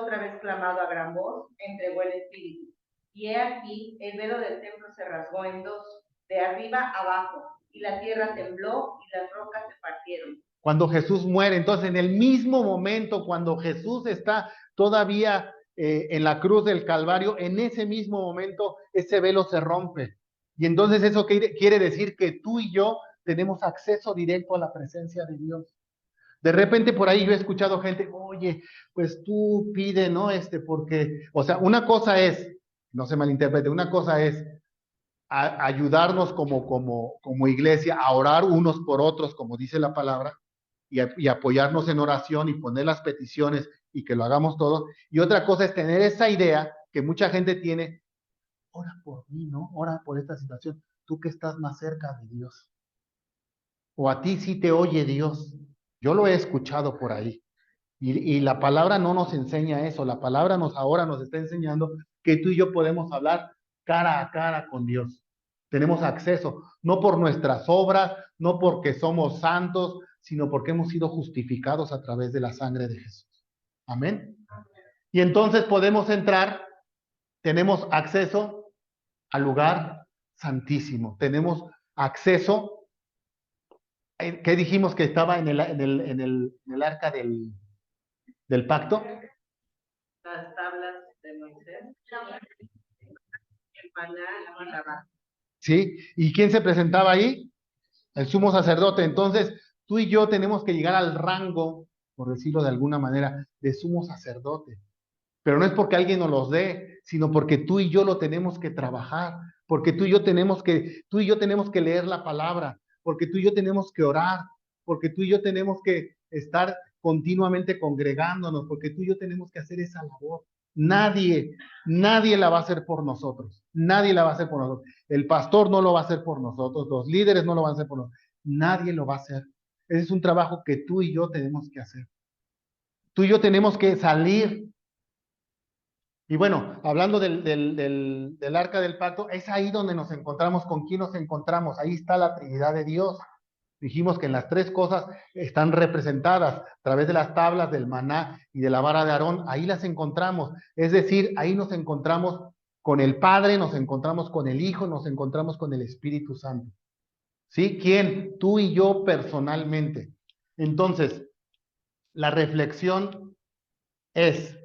otra vez clamado a gran voz, entregó el espíritu. Y he aquí, el velo del templo se rasgó en dos, de arriba abajo, y la tierra tembló y las rocas se partieron. Cuando Jesús muere, entonces en el mismo momento, cuando Jesús está todavía en la cruz del Calvario, en ese mismo momento ese velo se rompe. Y entonces eso quiere decir que tú y yo tenemos acceso directo a la presencia de Dios. De repente por ahí yo he escuchado gente, oye, pues tú pide, ¿no? Porque, o sea, una cosa es, no se malinterprete, una cosa es ayudarnos como iglesia a orar unos por otros, como dice la palabra, y apoyarnos en oración y poner las peticiones y que lo hagamos todo. Y otra cosa es tener esa idea que mucha gente tiene, ora por mí, ¿no? Ora por esta situación, tú que estás más cerca de Dios. O a ti sí te oye Dios. Yo lo he escuchado por ahí. Y la palabra no nos enseña eso, la palabra ahora nos está enseñando que tú y yo podemos hablar cara a cara con Dios. Tenemos acceso, no por nuestras obras, no porque somos santos, sino porque hemos sido justificados a través de la sangre de Jesús. Amén. Y entonces podemos entrar, tenemos acceso al lugar santísimo, tenemos acceso, ¿qué dijimos que estaba en el arca del pacto? Las tablas de Moisés, el maná y la vara. ¿Sí? ¿Y quién se presentaba ahí? El sumo sacerdote. Entonces, tú y yo tenemos que llegar al rango, por decirlo de alguna manera, de sumo sacerdote. Pero no es porque alguien nos los dé, sino porque tú y yo lo tenemos que trabajar, porque tú y yo tenemos que leer la palabra, porque tú y yo tenemos que orar, porque tú y yo tenemos que estar continuamente congregándonos, porque tú y yo tenemos que hacer esa labor. Nadie, nadie la va a hacer por nosotros. Nadie la va a hacer por nosotros. El pastor no lo va a hacer por nosotros. Los líderes no lo van a hacer por nosotros. Nadie lo va a hacer. Ese es un trabajo que tú y yo tenemos que hacer. Tú y yo tenemos que salir. Y bueno, hablando del arca del pacto, es ahí donde nos encontramos. ¿Con quién nos encontramos? Ahí está la Trinidad de Dios. Dijimos que las tres cosas están representadas a través de las tablas, del maná y de la vara de Aarón. Ahí las encontramos. Es decir, ahí nos encontramos con el Padre, nos encontramos con el Hijo, nos encontramos con el Espíritu Santo. ¿Sí? ¿Quién? Tú y yo personalmente. Entonces, la reflexión es,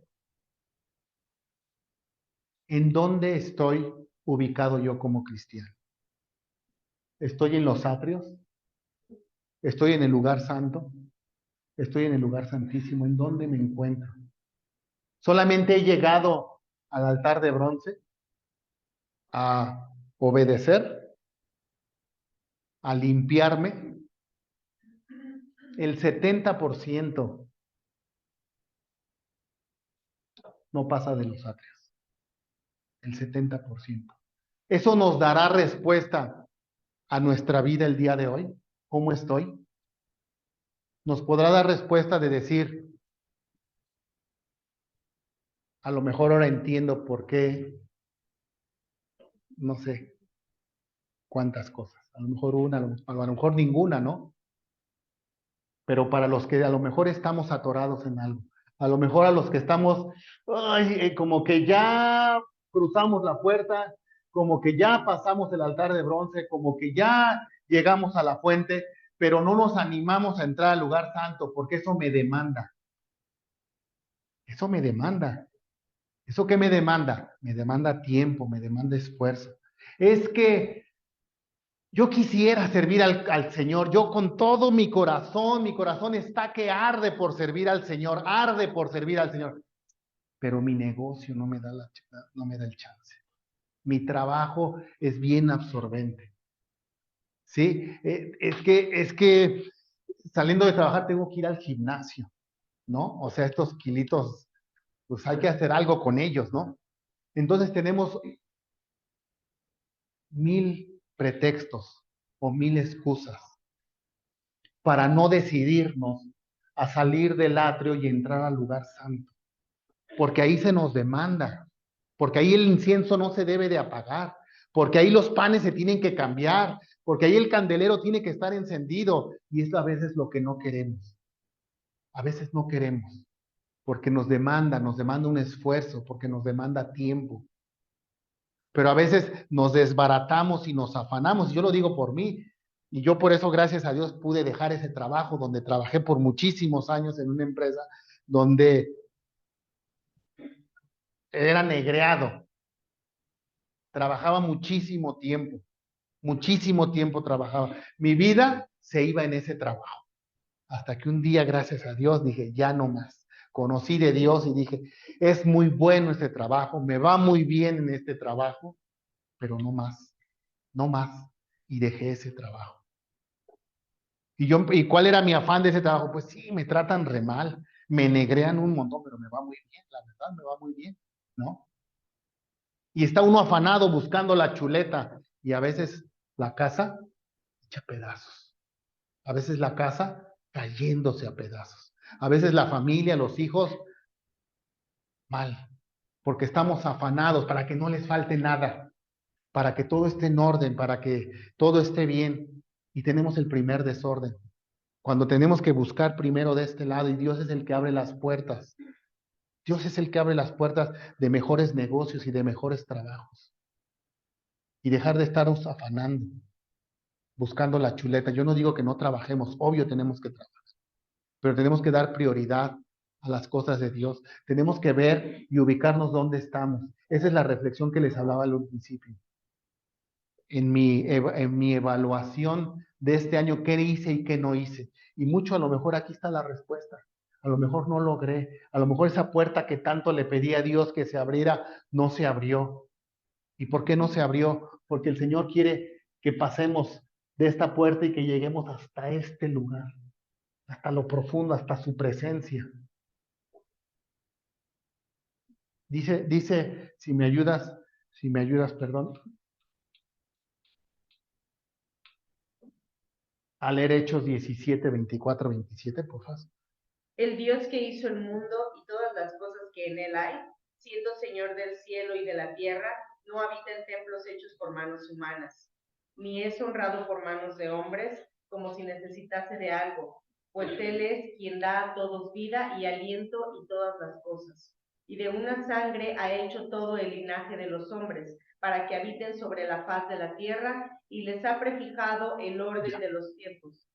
¿en dónde estoy ubicado yo como cristiano? Estoy en los atrios, estoy en el lugar santo, estoy en el lugar santísimo. ¿En dónde me encuentro? Solamente he llegado al altar de bronce a obedecer, a limpiarme. El 70% no pasa de los atrios, el 70%. Eso nos dará respuesta a nuestra vida el día de hoy. ¿Cómo estoy? Nos podrá dar respuesta de decir, a lo mejor ahora entiendo por qué, no sé cuántas cosas. A lo mejor una, a lo mejor ninguna, ¿no? Pero para los que a lo mejor estamos atorados en algo, a lo mejor a los que estamos, ay, como que ya cruzamos la puerta, como que ya pasamos el altar de bronce, como que ya llegamos a la fuente, pero no nos animamos a entrar al lugar santo, porque eso me demanda. Eso me demanda. ¿Eso qué me demanda? Me demanda tiempo, me demanda esfuerzo. Es que yo quisiera servir al Señor, yo con todo mi corazón está que arde por servir al Señor, arde por servir al Señor, pero mi negocio no me da el chance. Mi trabajo es bien absorbente, ¿sí? Es que saliendo de trabajar tengo que ir al gimnasio, ¿no? O sea, estos kilitos, pues hay que hacer algo con ellos, ¿no? Entonces tenemos 1000 pretextos o 1000 excusas para no decidirnos a salir del atrio y entrar al lugar santo, porque ahí se nos demanda, porque ahí el incienso no se debe de apagar, porque ahí los panes se tienen que cambiar, porque ahí el candelero tiene que estar encendido, y esto a veces es lo que no queremos, a veces no queremos, porque nos demanda un esfuerzo, porque nos demanda tiempo, pero a veces nos desbaratamos y nos afanamos. Yo lo digo por mí, y yo por eso, gracias a Dios, pude dejar ese trabajo donde trabajé por muchísimos años en una empresa donde era negreado, trabajaba muchísimo tiempo trabajaba. Mi vida se iba en ese trabajo, hasta que un día, gracias a Dios, dije, ya no más. Conocí de Dios y dije, es muy bueno este trabajo, me va muy bien en este trabajo, pero no más, no más. Y dejé ese trabajo. ¿Y cuál era mi afán de ese trabajo? Pues sí, me tratan re mal, me negrean un montón, pero me va muy bien, la verdad, me va muy bien, ¿no? Y está uno afanado buscando la chuleta y a veces la casa hecha pedazos, a veces la casa cayéndose a pedazos, a veces la familia, los hijos mal, porque estamos afanados para que no les falte nada, para que todo esté en orden, para que todo esté bien, y tenemos el primer desorden. Cuando tenemos que buscar primero de este lado, y Dios es el que abre las puertas. Dios es el que abre las puertas de mejores negocios y de mejores trabajos. Y dejar de estarnos afanando, buscando la chuleta. Yo no digo que no trabajemos, obvio tenemos que trabajar, pero tenemos que dar prioridad a las cosas de Dios. Tenemos que ver y ubicarnos dónde estamos. Esa es la reflexión que les hablaba al principio. En mi evaluación de este año, qué hice y qué no hice. Y mucho a lo mejor aquí está la respuesta. A lo mejor no logré. A lo mejor esa puerta que tanto le pedí a Dios que se abriera, no se abrió. ¿Y por qué no se abrió? Porque el Señor quiere que pasemos de esta puerta y que lleguemos hasta este lugar, hasta lo profundo, hasta su presencia. Dice, si me ayudas, perdón, a leer Hechos 17, 24, 27, por favor. El Dios que hizo el mundo y todas las cosas que en él hay, siendo Señor del cielo y de la tierra, no habita en templos hechos por manos humanas, ni es honrado por manos de hombres, como si necesitase de algo, pues Él es quien da a todos vida y aliento y todas las cosas. Y de una sangre ha hecho todo el linaje de los hombres, para que habiten sobre la faz de la tierra, y les ha prefijado el orden de los tiempos.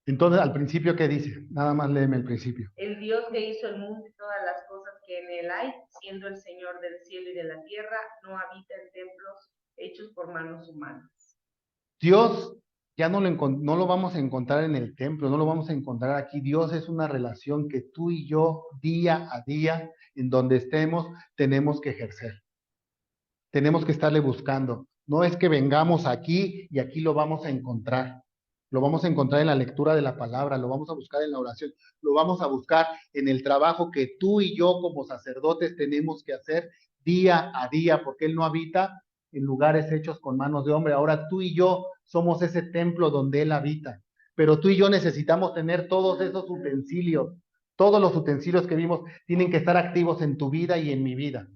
Entonces, al principio, ¿qué dice? Nada más léeme el principio. El Dios que hizo el mundo y todas las cosas que en él hay, siendo el Señor del cielo y de la tierra, no habita en templos hechos por manos humanas. Dios ya no lo vamos a encontrar en el templo, no lo vamos a encontrar aquí. Dios es una relación que tú y yo, día a día, en donde estemos, tenemos que ejercer. Tenemos que estarle buscando. No es que vengamos aquí y aquí lo vamos a encontrar. Lo vamos a encontrar en la lectura de la palabra, lo vamos a buscar en la oración, lo vamos a buscar en el trabajo que tú y yo como sacerdotes tenemos que hacer día a día, porque Él no habita en lugares hechos con manos de hombre. Ahora tú y yo somos ese templo donde Él habita, pero tú y yo necesitamos tener todos esos utensilios. Todos los utensilios que vimos tienen que estar activos en tu vida y en mi vida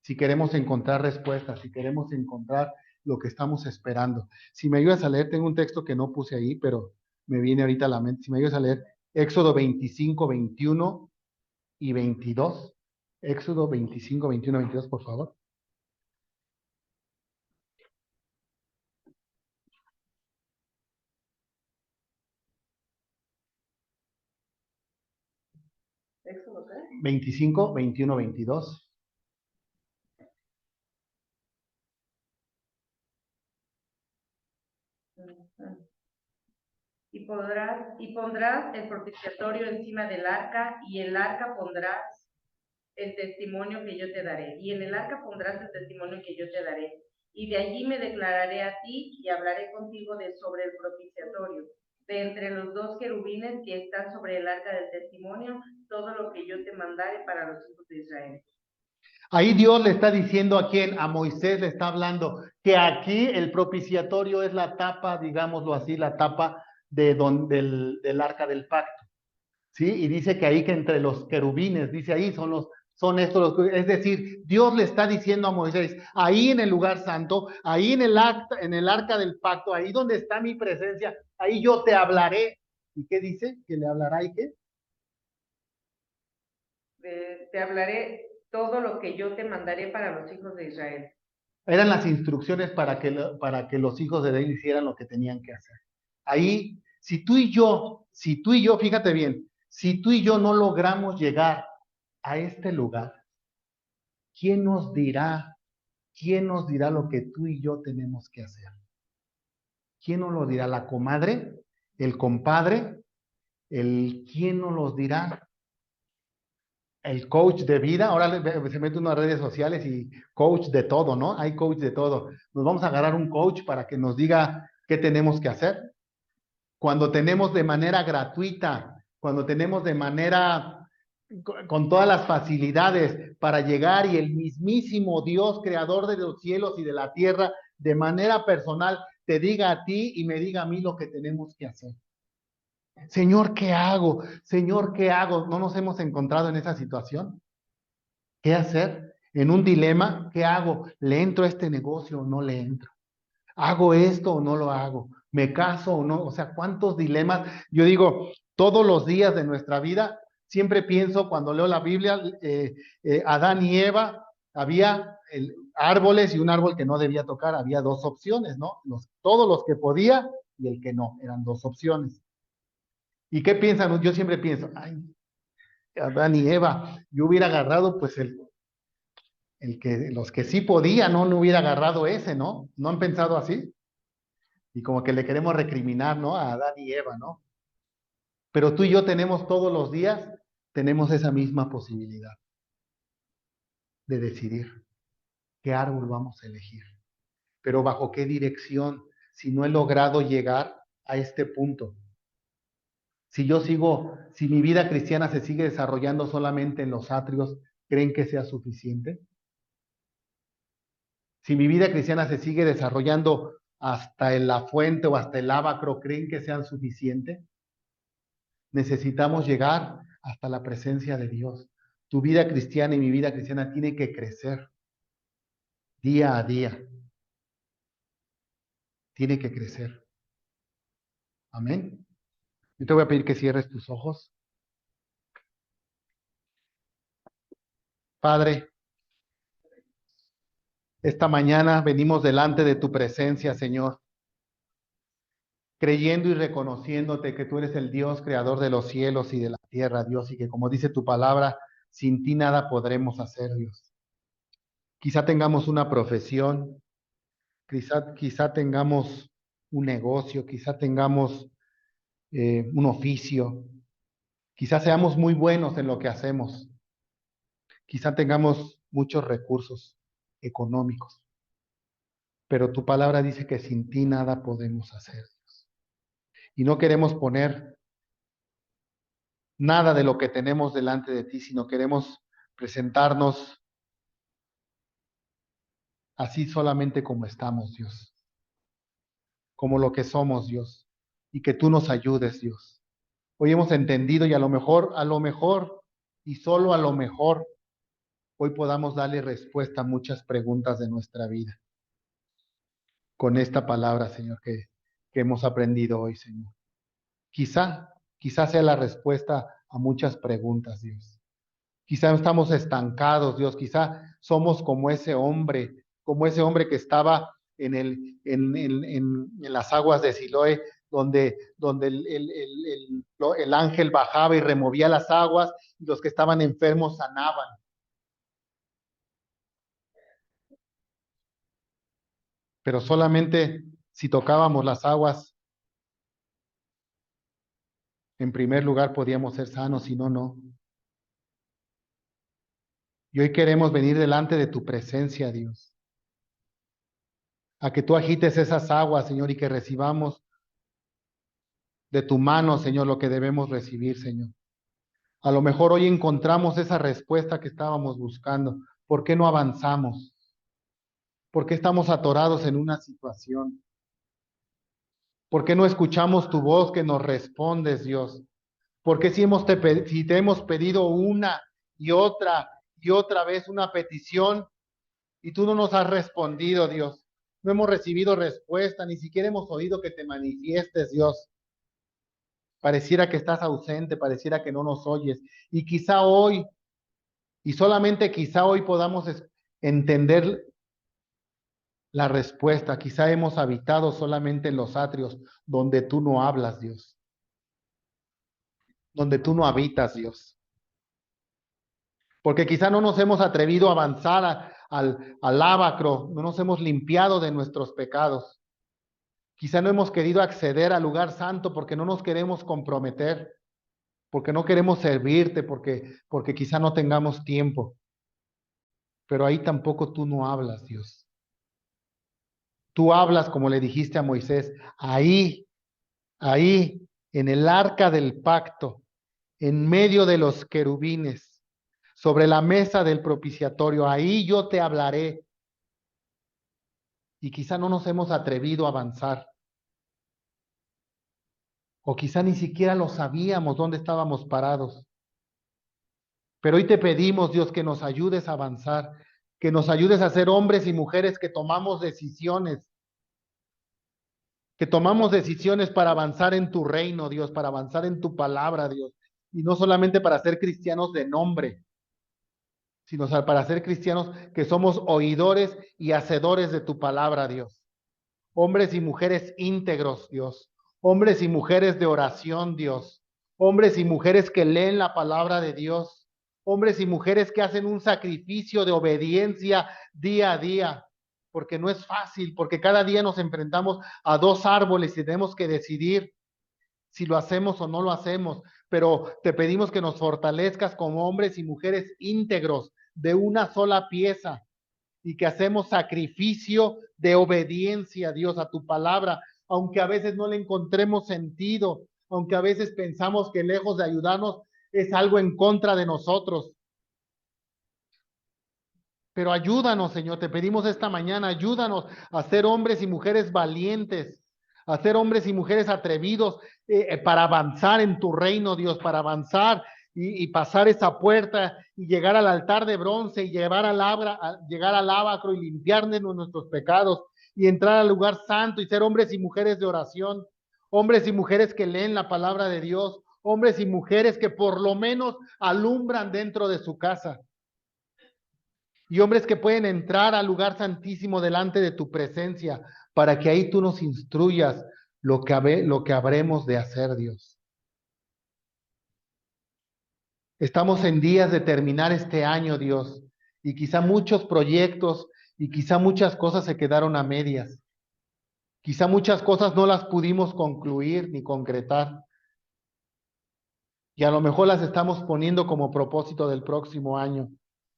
si queremos encontrar respuestas, si queremos encontrar lo que estamos esperando. Si me ayudas a leer, tengo un texto que no puse ahí, pero me viene ahorita a la mente. Si me ayudas a leer Éxodo 25, 21 y 22. Éxodo 25, 21, 22, por favor. ¿Éxodo qué? 25, 21, 22. Y pondrás el propiciatorio encima del arca, y el arca pondrás el testimonio que yo te daré. Y en el arca pondrás el testimonio que yo te daré. Y de allí me declararé a ti y hablaré contigo sobre el propiciatorio. De entre los dos querubines que están sobre el arca del testimonio, todo lo que yo te mandare para los hijos de Israel. Ahí Dios le está diciendo a quién, a Moisés le está hablando, que aquí el propiciatorio es la tapa, digámoslo así, la tapa del arca del pacto. ¿Sí? Y dice que ahí que entre los querubines, dice ahí, son estos los, es decir, Dios le está diciendo a Moisés, ahí en el lugar santo, ahí en el arca del pacto, ahí donde está mi presencia, ahí yo te hablaré. ¿Y qué dice? ¿Que le hablará y qué? Te hablaré todo lo que yo te mandaré para los hijos de Israel. Eran las instrucciones para que los hijos de Israel hicieran lo que tenían que hacer. Ahí, si tú y yo, fíjate bien, si tú y yo no logramos llegar a este lugar, ¿quién nos dirá? ¿Quién nos dirá lo que tú y yo tenemos que hacer? ¿Quién nos lo dirá? ¿La comadre? ¿El compadre? ¿Quién nos lo dirá? El coach de vida. Ahora se mete unas redes sociales y coach de todo, ¿no? Hay coach de todo. Nos vamos a agarrar un coach para que nos diga qué tenemos que hacer. Cuando tenemos de manera gratuita, cuando tenemos de manera con todas las facilidades para llegar y el mismísimo Dios, creador de los cielos y de la tierra, de manera personal, te diga a ti y me diga a mí lo que tenemos que hacer. Señor, ¿qué hago? Señor, ¿qué hago? ¿No nos hemos encontrado en esa situación? ¿Qué hacer? En un dilema, ¿qué hago? ¿Le entro a este negocio o no le entro? ¿Hago esto o no lo hago? ¿Me caso o no? O sea, ¿cuántos dilemas? Yo digo, todos los días de nuestra vida, siempre pienso cuando leo la Biblia, Adán y Eva, había árboles y un árbol que no debía tocar, había dos opciones, ¿no? Todos los que podía y el que no, eran dos opciones. ¿Y qué piensan? Yo siempre pienso, ay, Adán y Eva, yo hubiera agarrado pues los que sí podía, ¿no? No hubiera agarrado ese, ¿no? ¿No han pensado así? Y como que le queremos recriminar, ¿no? A Adán y Eva, ¿no? Pero tú y yo tenemos todos los días, tenemos esa misma posibilidad de decidir qué árbol vamos a elegir, pero bajo qué dirección, si no he logrado llegar a este punto. Si mi vida cristiana se sigue desarrollando solamente en los atrios, ¿creen que sea suficiente? Si mi vida cristiana se sigue desarrollando hasta en la fuente o hasta el ábacro, ¿creen que sean suficientes? Necesitamos llegar hasta la presencia de Dios. Tu vida cristiana y mi vida cristiana tiene que crecer día a día. Tiene que crecer. Amén. Yo te voy a pedir que cierres tus ojos. Padre, esta mañana venimos delante de tu presencia, Señor, creyendo y reconociéndote que tú eres el Dios creador de los cielos y de la tierra, Dios, y que como dice tu palabra, sin ti nada podremos hacer, Dios. Quizá tengamos una profesión, quizá tengamos un negocio, quizá tengamos un oficio, quizá seamos muy buenos en lo que hacemos, quizá tengamos muchos recursos económicos, pero tu palabra dice que sin ti nada podemos hacer. Y no queremos poner nada de lo que tenemos delante de ti, sino queremos presentarnos así solamente como estamos, Dios, como lo que somos, Dios, y que tú nos ayudes, Dios. Hoy hemos entendido y a lo mejor, y solo a lo mejor, hoy podamos darle respuesta a muchas preguntas de nuestra vida con esta palabra, Señor, que hemos aprendido hoy, Señor. Quizá sea la respuesta a muchas preguntas, Dios. Quizá estamos estancados, Dios. Quizá somos como ese hombre que estaba en las aguas de Siloé, donde el ángel bajaba y removía las aguas y los que estaban enfermos sanaban. Pero solamente si tocábamos las aguas, en primer lugar podíamos ser sanos, si no, no. Y hoy queremos venir delante de tu presencia, Dios, a que tú agites esas aguas, Señor, y que recibamos de tu mano, Señor, lo que debemos recibir, Señor. A lo mejor hoy encontramos esa respuesta que estábamos buscando. ¿Por qué no avanzamos? ¿Por qué estamos atorados en una situación? ¿Por qué no escuchamos tu voz que nos respondes, Dios? ¿Por qué si te hemos pedido una y otra vez una petición y tú no nos has respondido, Dios? No hemos recibido respuesta, ni siquiera hemos oído que te manifiestes, Dios. Pareciera que estás ausente, pareciera que no nos oyes. Y quizá hoy, y solamente quizá hoy podamos entender la respuesta. Quizá hemos habitado solamente en los atrios donde tú no hablas, Dios. Donde tú no habitas, Dios. Porque quizá no nos hemos atrevido a avanzar al ábacro, no nos hemos limpiado de nuestros pecados. Quizá no hemos querido acceder al lugar santo porque no nos queremos comprometer, porque no queremos servirte, porque quizá no tengamos tiempo. Pero ahí tampoco tú no hablas, Dios. Tú hablas como le dijiste a Moisés, ahí, en el arca del pacto, en medio de los querubines, sobre la mesa del propiciatorio, ahí yo te hablaré. Y quizá no nos hemos atrevido a avanzar, o quizá ni siquiera lo sabíamos dónde estábamos parados. Pero hoy te pedimos, Dios, que nos ayudes a avanzar, que nos ayudes a ser hombres y mujeres que tomamos decisiones para avanzar en tu reino, Dios, para avanzar en tu palabra, Dios, y no solamente para ser cristianos de nombre, sino para ser cristianos que somos oidores y hacedores de tu palabra, Dios. Hombres y mujeres íntegros, Dios. Hombres y mujeres de oración, Dios. Hombres y mujeres que leen la palabra de Dios. Hombres y mujeres que hacen un sacrificio de obediencia día a día. Porque no es fácil, porque cada día nos enfrentamos a dos árboles y tenemos que decidir si lo hacemos o no lo hacemos. Pero te pedimos que nos fortalezcas como hombres y mujeres íntegros de una sola pieza y que hacemos sacrificio de obediencia, Dios, a tu palabra, aunque a veces no le encontremos sentido, aunque a veces pensamos que lejos de ayudarnos es algo en contra de nosotros. Pero ayúdanos, Señor, te pedimos esta mañana, ayúdanos a ser hombres y mujeres valientes, a ser hombres y mujeres atrevidos para avanzar en tu reino, Dios, para avanzar y pasar esa puerta y llegar al altar de bronce y llegar al ábacro y limpiarnos nuestros pecados y entrar al lugar santo y ser hombres y mujeres de oración, hombres y mujeres que leen la palabra de Dios, hombres y mujeres que por lo menos alumbran dentro de su casa y hombres que pueden entrar al lugar santísimo delante de tu presencia para que ahí tú nos instruyas lo que habremos de hacer, Dios. Estamos en días de terminar este año, Dios, y quizá muchos proyectos y quizá muchas cosas se quedaron a medias. Quizá muchas cosas no las pudimos concluir ni concretar. Y a lo mejor las estamos poniendo como propósito del próximo año.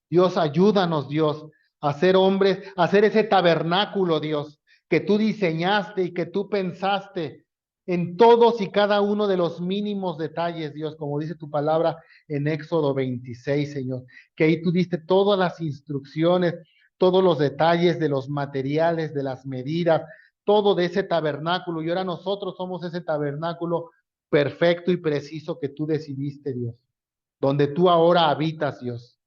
Dios, ayúdanos, Dios, a ser hombres, a hacer ese tabernáculo, Dios, que tú diseñaste y que tú pensaste en todos y cada uno de los mínimos detalles, Dios, como dice tu palabra en Éxodo 26, Señor, que ahí tú diste todas las instrucciones, todos los detalles de los materiales, de las medidas, todo de ese tabernáculo. Y ahora nosotros somos ese tabernáculo perfecto y preciso que tú decidiste, Dios, donde tú ahora habitas, Dios.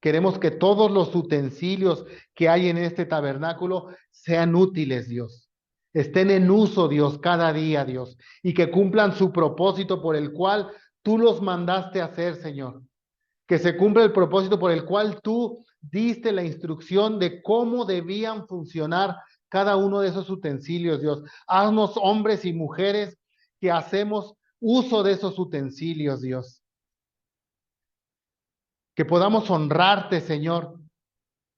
Queremos que todos los utensilios que hay en este tabernáculo sean útiles, Dios. Estén en uso, Dios, cada día, Dios, y que cumplan su propósito por el cual tú los mandaste a hacer, Señor. Que se cumpla el propósito por el cual tú diste la instrucción de cómo debían funcionar cada uno de esos utensilios, Dios. Haznos hombres y mujeres que hacemos uso de esos utensilios, Dios. Que podamos honrarte, Señor,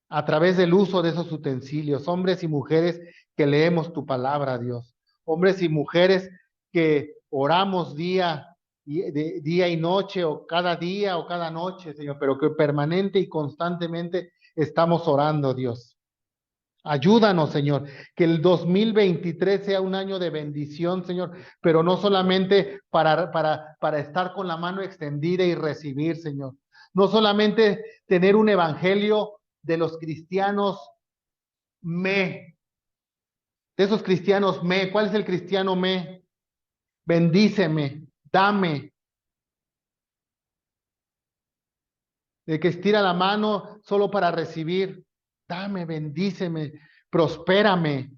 a través del uso de esos utensilios, hombres y mujeres que leemos tu palabra, Dios, hombres y mujeres que oramos día y noche, o cada día o cada noche, Señor, pero que permanente y constantemente estamos orando, Dios. Ayúdanos, Señor, que el 2023 sea un año de bendición, Señor, pero no solamente para estar con la mano extendida y recibir, Señor. No solamente tener un evangelio de los cristianos de esos cristianos ¿cuál es el cristiano Bendíceme, dame, de que estira la mano solo para recibir, dame, bendíceme, prospérame,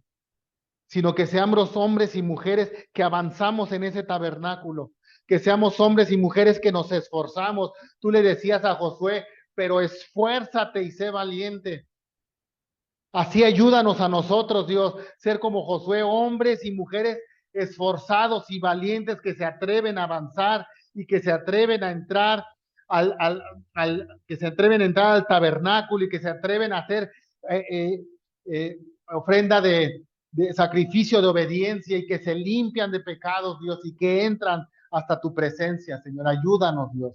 sino que seamos hombres y mujeres que avanzamos en ese tabernáculo, que seamos hombres y mujeres que nos esforzamos. Tú le decías a Josué, pero esfuérzate y sé valiente. Así ayúdanos a nosotros, Dios, ser como Josué, hombres y mujeres esforzados y valientes que se atreven a avanzar y que se atreven a entrar que se atreven a entrar al tabernáculo y que se atreven a hacer eh, eh, ofrenda de sacrificio de obediencia y que se limpian de pecados, Dios, y que entran hasta tu presencia, Señor. Ayúdanos, Dios.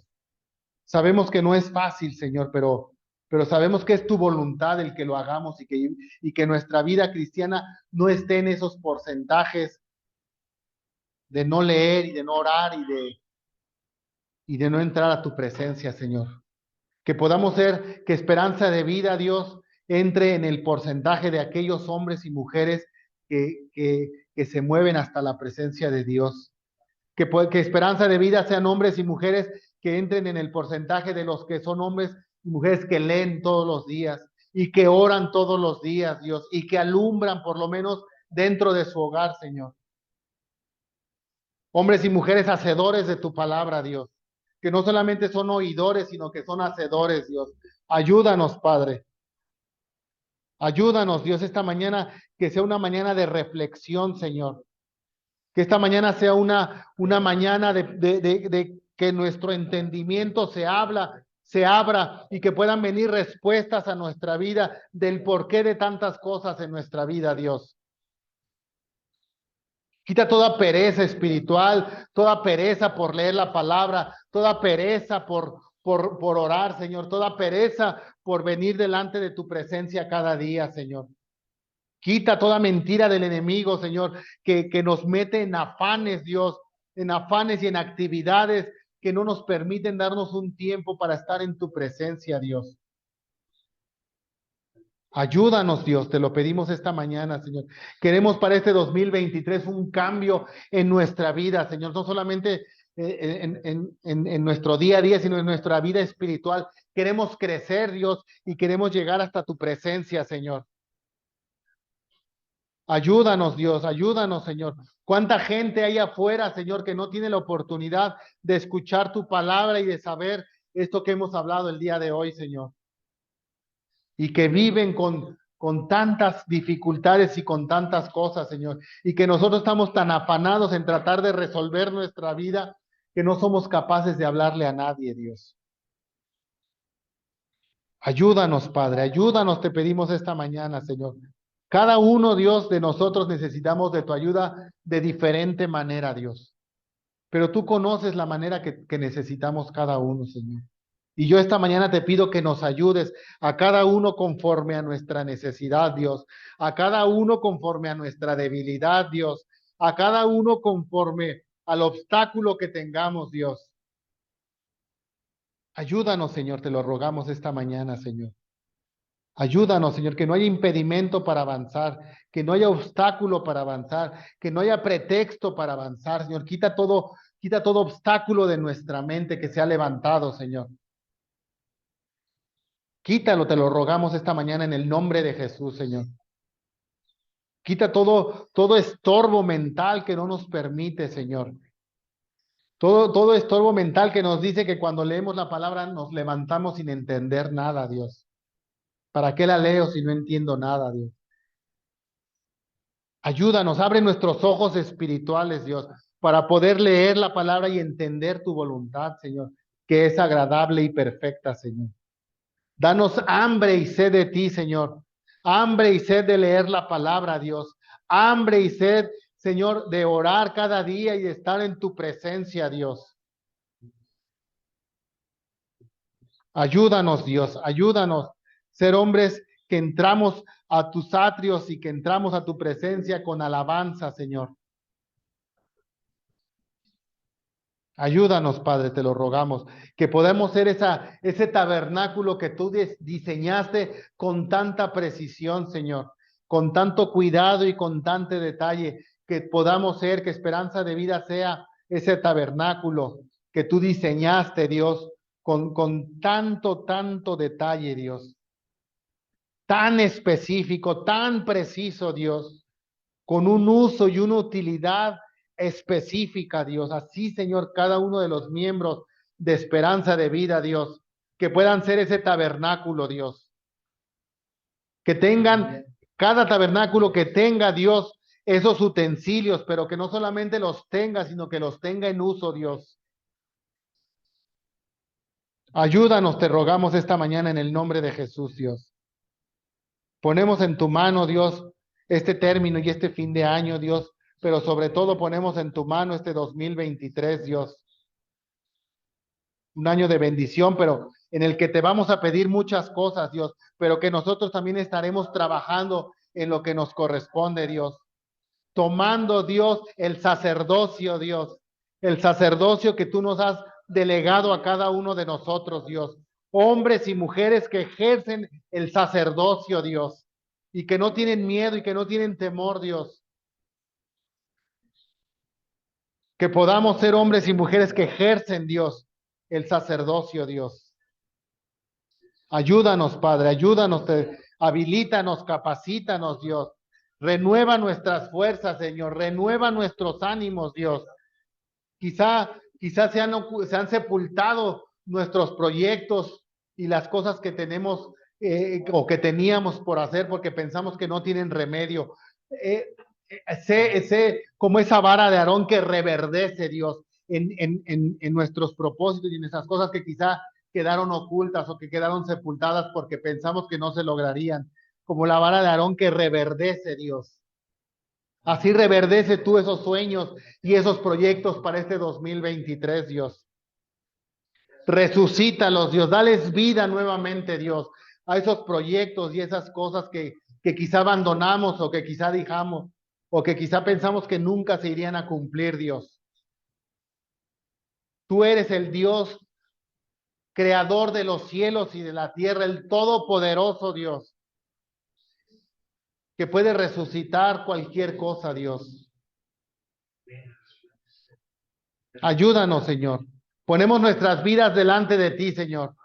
Sabemos que no es fácil, Señor, pero sabemos que es tu voluntad el que lo hagamos y que nuestra vida cristiana no esté en esos porcentajes de no leer y de no orar y de no entrar a tu presencia, Señor. Que podamos ser, que esperanza de vida, Dios, entre en el porcentaje de aquellos hombres y mujeres que se mueven hasta la presencia de Dios. Que esperanza de vida sean hombres y mujeres que entren en el porcentaje de los que son hombres y mujeres que leen todos los días y que oran todos los días, Dios, y que alumbran por lo menos dentro de su hogar, Señor. Hombres y mujeres hacedores de tu palabra, Dios, que no solamente son oidores, sino que son hacedores, Dios. Ayúdanos, Padre. Ayúdanos, Dios, esta mañana, que sea una mañana de reflexión, Señor. Que esta mañana sea una mañana de que nuestro entendimiento se abra y que puedan venir respuestas a nuestra vida del porqué de tantas cosas en nuestra vida, Dios. Quita toda pereza espiritual, toda pereza por leer la palabra, toda pereza por orar, Señor, toda pereza por venir delante de tu presencia cada día, Señor. Quita toda mentira del enemigo, Señor, que nos mete en afanes, Dios, en afanes y en actividades que no nos permiten darnos un tiempo para estar en tu presencia, Dios. Ayúdanos, Dios, te lo pedimos esta mañana, Señor. Queremos para este 2023 un cambio en nuestra vida, Señor, no solamente en nuestro día a día, sino en nuestra vida espiritual. Queremos crecer, Dios, y queremos llegar hasta tu presencia, Señor. Ayúdanos, Dios, ayúdanos, Señor. ¿Cuánta gente hay afuera, Señor, que no tiene la oportunidad de escuchar tu palabra y de saber esto que hemos hablado el día de hoy, Señor? Y que viven con tantas dificultades y con tantas cosas, Señor. Y que nosotros estamos tan afanados en tratar de resolver nuestra vida que no somos capaces de hablarle a nadie, Dios. Ayúdanos, Padre, ayúdanos, te pedimos esta mañana, Señor. Cada uno, Dios, de nosotros necesitamos de tu ayuda de diferente manera, Dios. Pero tú conoces la manera que necesitamos cada uno, Señor. Y yo esta mañana te pido que nos ayudes a cada uno conforme a nuestra necesidad, Dios. A cada uno conforme a nuestra debilidad, Dios. A cada uno conforme al obstáculo que tengamos, Dios. Ayúdanos, Señor, te lo rogamos esta mañana, Señor. Ayúdanos, Señor, que no haya impedimento para avanzar, que no haya obstáculo para avanzar, que no haya pretexto para avanzar, Señor. Quita todo obstáculo de nuestra mente que se ha levantado, Señor. Quítalo, te lo rogamos esta mañana en el nombre de Jesús, Señor. Quita todo estorbo mental que no nos permite, Señor. Todo estorbo mental que nos dice que cuando leemos la palabra nos levantamos sin entender nada, Dios. ¿Para qué la leo si no entiendo nada, Dios? Ayúdanos, abre nuestros ojos espirituales, Dios, para poder leer la palabra y entender tu voluntad, Señor, que es agradable y perfecta, Señor. Danos hambre y sed de ti, Señor. Hambre y sed de leer la palabra, Dios. Hambre y sed, Señor, de orar cada día y de estar en tu presencia, Dios. Ayúdanos, Dios, ayúdanos. Ser hombres que entramos a tus atrios y que entramos a tu presencia con alabanza, Señor. Ayúdanos, Padre, te lo rogamos, que podamos ser ese tabernáculo que tú diseñaste con tanta precisión, Señor, con tanto cuidado y con tanto detalle, que podamos ser, que Esperanza de Vida sea ese tabernáculo que tú diseñaste, Dios, con tanto detalle, Dios, tan específico, tan preciso, Dios, con un uso y una utilidad específica, Dios. Así, Señor, cada uno de los miembros de Esperanza de Vida, Dios, que puedan ser ese tabernáculo, Dios. Que tengan, cada tabernáculo que tenga, Dios, esos utensilios, pero que no solamente los tenga, sino que los tenga en uso, Dios. Ayúdanos, te rogamos esta mañana en el nombre de Jesús, Dios. Ponemos en tu mano, Dios, este término y este fin de año, Dios, pero sobre todo ponemos en tu mano este 2023, Dios. Un año de bendición, pero en el que te vamos a pedir muchas cosas, Dios, pero que nosotros también estaremos trabajando en lo que nos corresponde, Dios. Tomando, Dios, el sacerdocio que tú nos has delegado a cada uno de nosotros, Dios. Hombres y mujeres que ejercen el sacerdocio, Dios, y que no tienen miedo y que no tienen temor, Dios. Que podamos ser hombres y mujeres que ejercen, Dios, el sacerdocio, Dios. Ayúdanos, Padre, ayúdanos, habilítanos, capacítanos, Dios. Renueva nuestras fuerzas, Señor, renueva nuestros ánimos, Dios. Quizá se han sepultado nuestros proyectos y las cosas que tenemos o que teníamos por hacer porque pensamos que no tienen remedio. Sé como esa vara de Aarón que reverdece, Dios, en nuestros propósitos y en esas cosas que quizá quedaron ocultas o que quedaron sepultadas porque pensamos que no se lograrían, como la vara de Aarón que reverdece, Dios. Así reverdece tú esos sueños y esos proyectos para este 2023, Dios. Resucítalos, Dios. Dales vida nuevamente, Dios, a esos proyectos y esas cosas que quizá abandonamos o que quizá dejamos o que quizá pensamos que nunca se irían a cumplir, Dios. Tú eres el Dios creador de los cielos y de la tierra, el todopoderoso Dios, que puede resucitar cualquier cosa, Dios. Ayúdanos, Señor. Ponemos nuestras vidas delante de ti, Señor,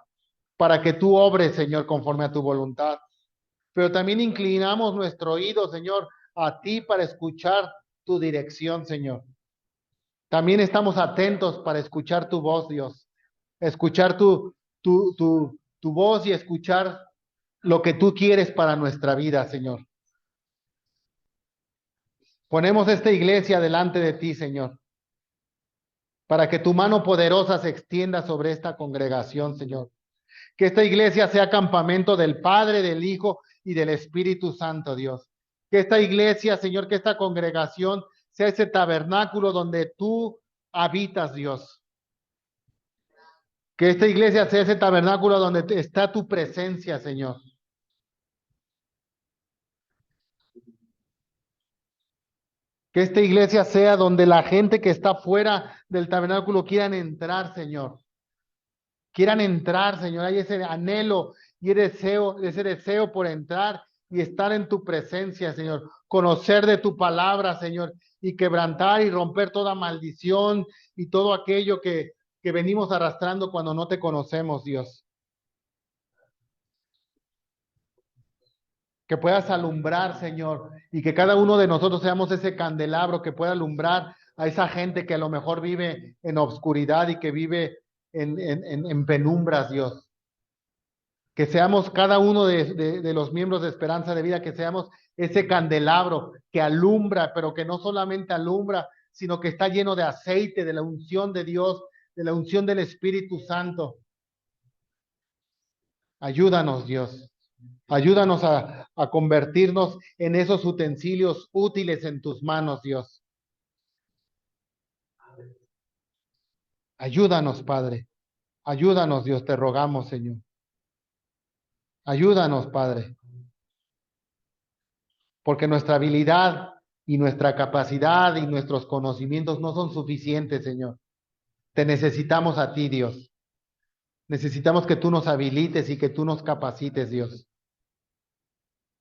para que tú obres, Señor, conforme a tu voluntad. Pero también inclinamos nuestro oído, Señor, a ti para escuchar tu dirección, Señor. También estamos atentos para escuchar tu voz, Dios. Escuchar tu voz y escuchar lo que tú quieres para nuestra vida, Señor. Ponemos esta iglesia delante de ti, Señor, para que tu mano poderosa se extienda sobre esta congregación, Señor. Que esta iglesia sea campamento del Padre, del Hijo y del Espíritu Santo, Dios. Que esta iglesia, Señor, que esta congregación sea ese tabernáculo donde tú habitas, Dios. Que esta iglesia sea ese tabernáculo donde está tu presencia, Señor. Que esta iglesia sea donde la gente que está fuera del tabernáculo quieran entrar, Señor. Quieran entrar, Señor. Hay ese anhelo y ese deseo por entrar y estar en tu presencia, Señor. Conocer de tu palabra, Señor, y quebrantar y romper toda maldición y todo aquello que venimos arrastrando cuando no te conocemos, Dios. Que puedas alumbrar, Señor, y que cada uno de nosotros seamos ese candelabro que pueda alumbrar a esa gente que a lo mejor vive en obscuridad y que vive en penumbras, Dios. Que seamos cada uno de los miembros de Esperanza de Vida, que seamos ese candelabro que alumbra, pero que no solamente alumbra, sino que está lleno de aceite, de la unción de Dios, de la unción del Espíritu Santo. Ayúdanos, Dios. Ayúdanos a convertirnos en esos utensilios útiles en tus manos, Dios. Ayúdanos, Padre. Ayúdanos, Dios, te rogamos, Señor. Ayúdanos, Padre. Porque nuestra habilidad y nuestra capacidad y nuestros conocimientos no son suficientes, Señor. Te necesitamos a ti, Dios. Necesitamos que tú nos habilites y que tú nos capacites, Dios.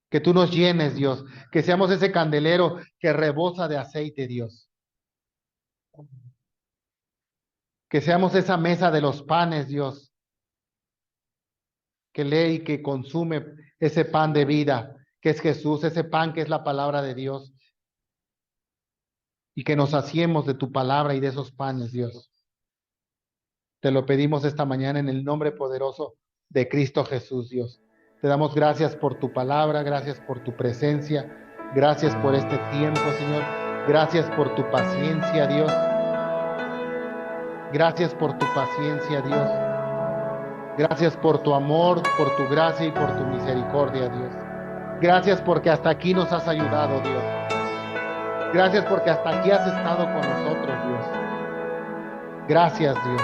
Que tú nos llenes, Dios. Que seamos ese candelero que rebosa de aceite, Dios. Que seamos esa mesa de los panes, Dios. Que lee y que consume ese pan de vida, que es Jesús, ese pan que es la palabra de Dios. Y que nos saciemos de tu palabra y de esos panes, Dios. Te lo pedimos esta mañana en el nombre poderoso de Cristo Jesús, Dios. Te damos gracias por tu palabra, gracias por tu presencia, gracias por este tiempo, Señor. Gracias por tu paciencia, Dios. Gracias por tu paciencia, Dios. Gracias por tu amor, por tu gracia y por tu misericordia, Dios. Gracias porque hasta aquí nos has ayudado, Dios. Gracias porque hasta aquí has estado con nosotros, Dios. Gracias, Dios.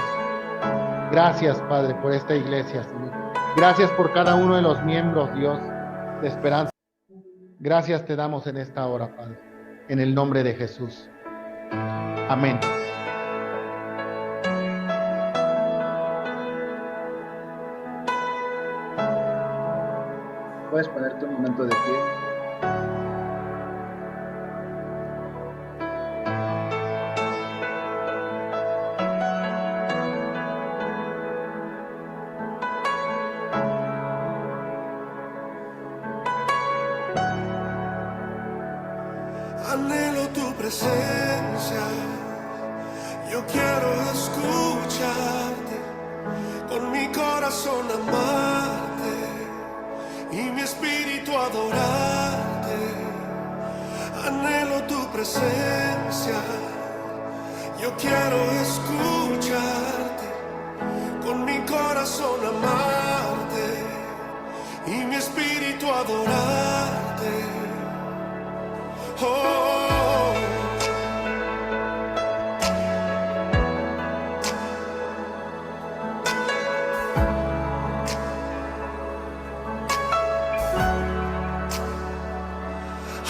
Gracias, Padre, por esta iglesia, Señor. Gracias por cada uno de los miembros, Dios, de Esperanza. Gracias te damos en esta hora, Padre, en el nombre de Jesús. Amén. Puedes ponerte un momento de pie. Anhelo tu presencia, yo quiero escucharte, con mi corazón amarte y mi espíritu adorarte. Anhelo tu presencia, yo quiero escucharte, con mi corazón amarte y mi espíritu adorarte. Oh,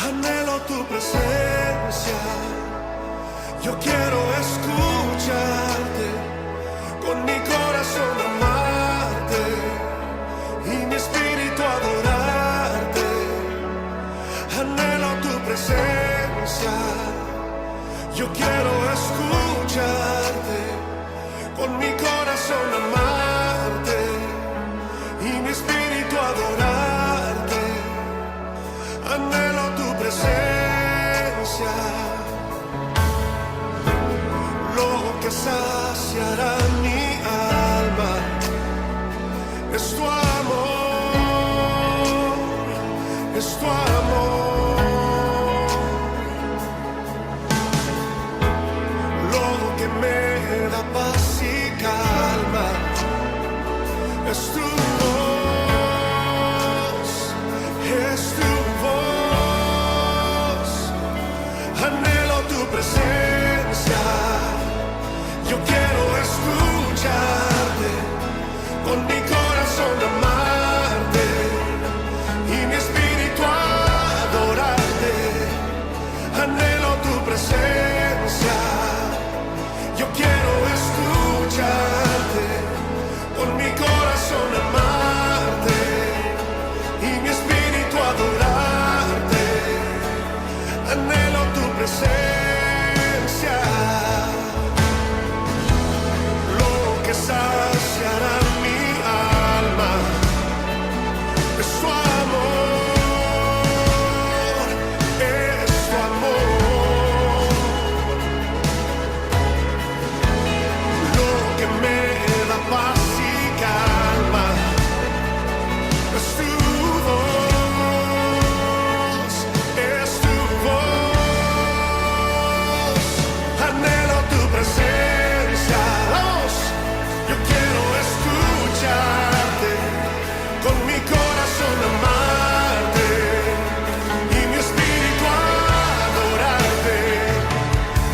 anhelo tu presencia, yo quiero escucharte, con mi corazón amarte y mi espíritu adorarte. Anhelo tu presencia, yo quiero escucharte, con mi corazón amarte y mi espíritu adorarte. Anhelo tu presencia, lo que saciará mi alma es tu amor, es tu amor. Me da paz y calma, es tu corazón amarte y mi espíritu adorarte. Anhelo tu presencia, yo quiero escucharte, con mi corazón amarte y mi espíritu adorarte. Anhelo tu presencia, lo que saciará mi alma es tu amor, es tu amor. Lo que me da paz y calma es tu voz, es tu voz. Anhelo tu presencia, vamos. Yo quiero escucharte, con mi corazón amarte y mi espíritu adorarte.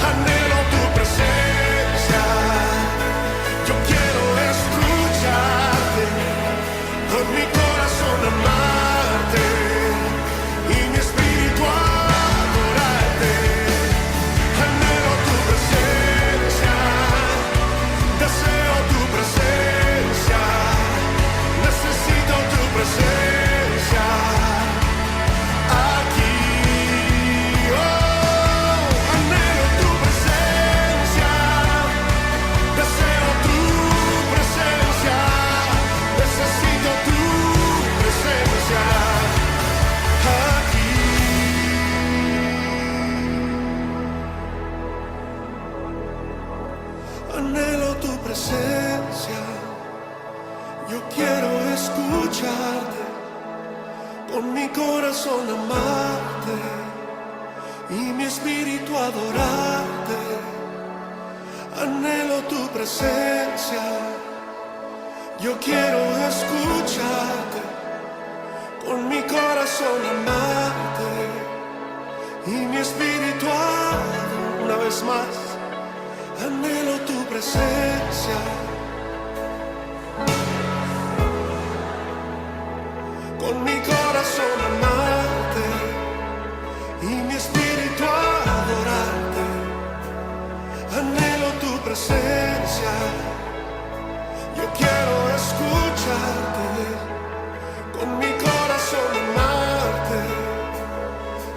Anhelo tu presencia, yo quiero escucharte, con mi corazón amarte y mi espíritu adorarte. Anhelo tu presencia, deseo tu presencia, necesito tu presencia aquí. Oh, anhelo tu presencia, deseo tu presencia, necesito tu presencia aquí. Anhelo tu presencia, yo quiero escucharte, con mi corazón amarte y mi espíritu adorarte. Anhelo tu presencia, yo quiero escucharte, con mi corazón amarte y mi espíritu adorarte. Una vez más, anhelo tu presencia, con mi corazón amarte y mi espíritu adorarte. Anhelo tu presencia, yo quiero escucharte, con mi corazón amarte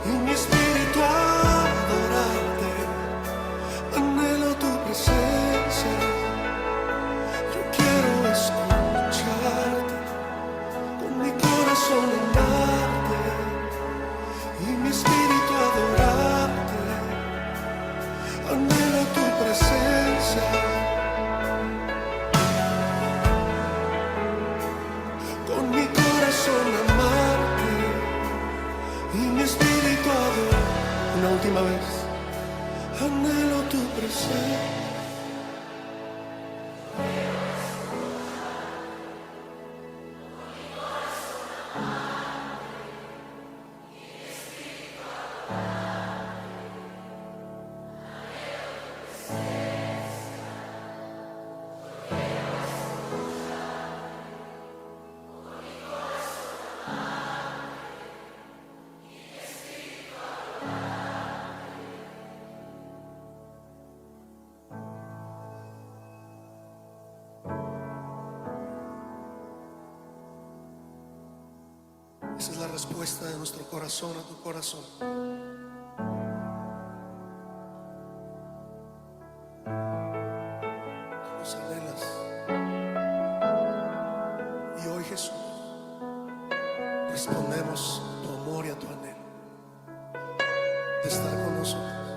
y mi espíritu adorarte. Anhelo tu presencia, yo quiero escucharte, con mi corazón amarte y mi espíritu adorarte. Anhelo tu presencia, con mi corazón amarte y mi espíritu adorarte. Una última vez, anhelo tu presencia. Esa es la respuesta de nuestro corazón a tu corazón. Nos anhelas. Y hoy, Jesús, respondemos a tu amor y a tu anhelo de estar con nosotros,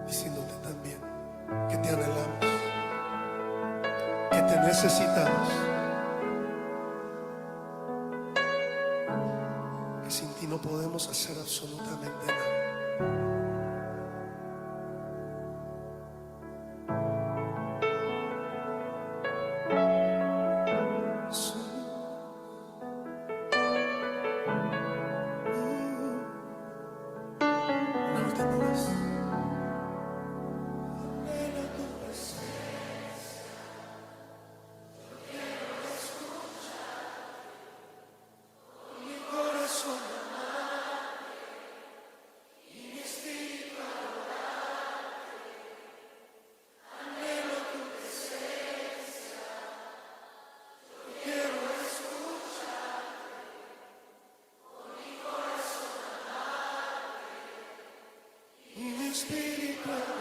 diciéndote también que te anhelamos, que te necesitamos, que sin ti no podemos hacer absolutamente nada. Una última vez. Anhelo tu presencia, yo quiero escuchar. Espíritu.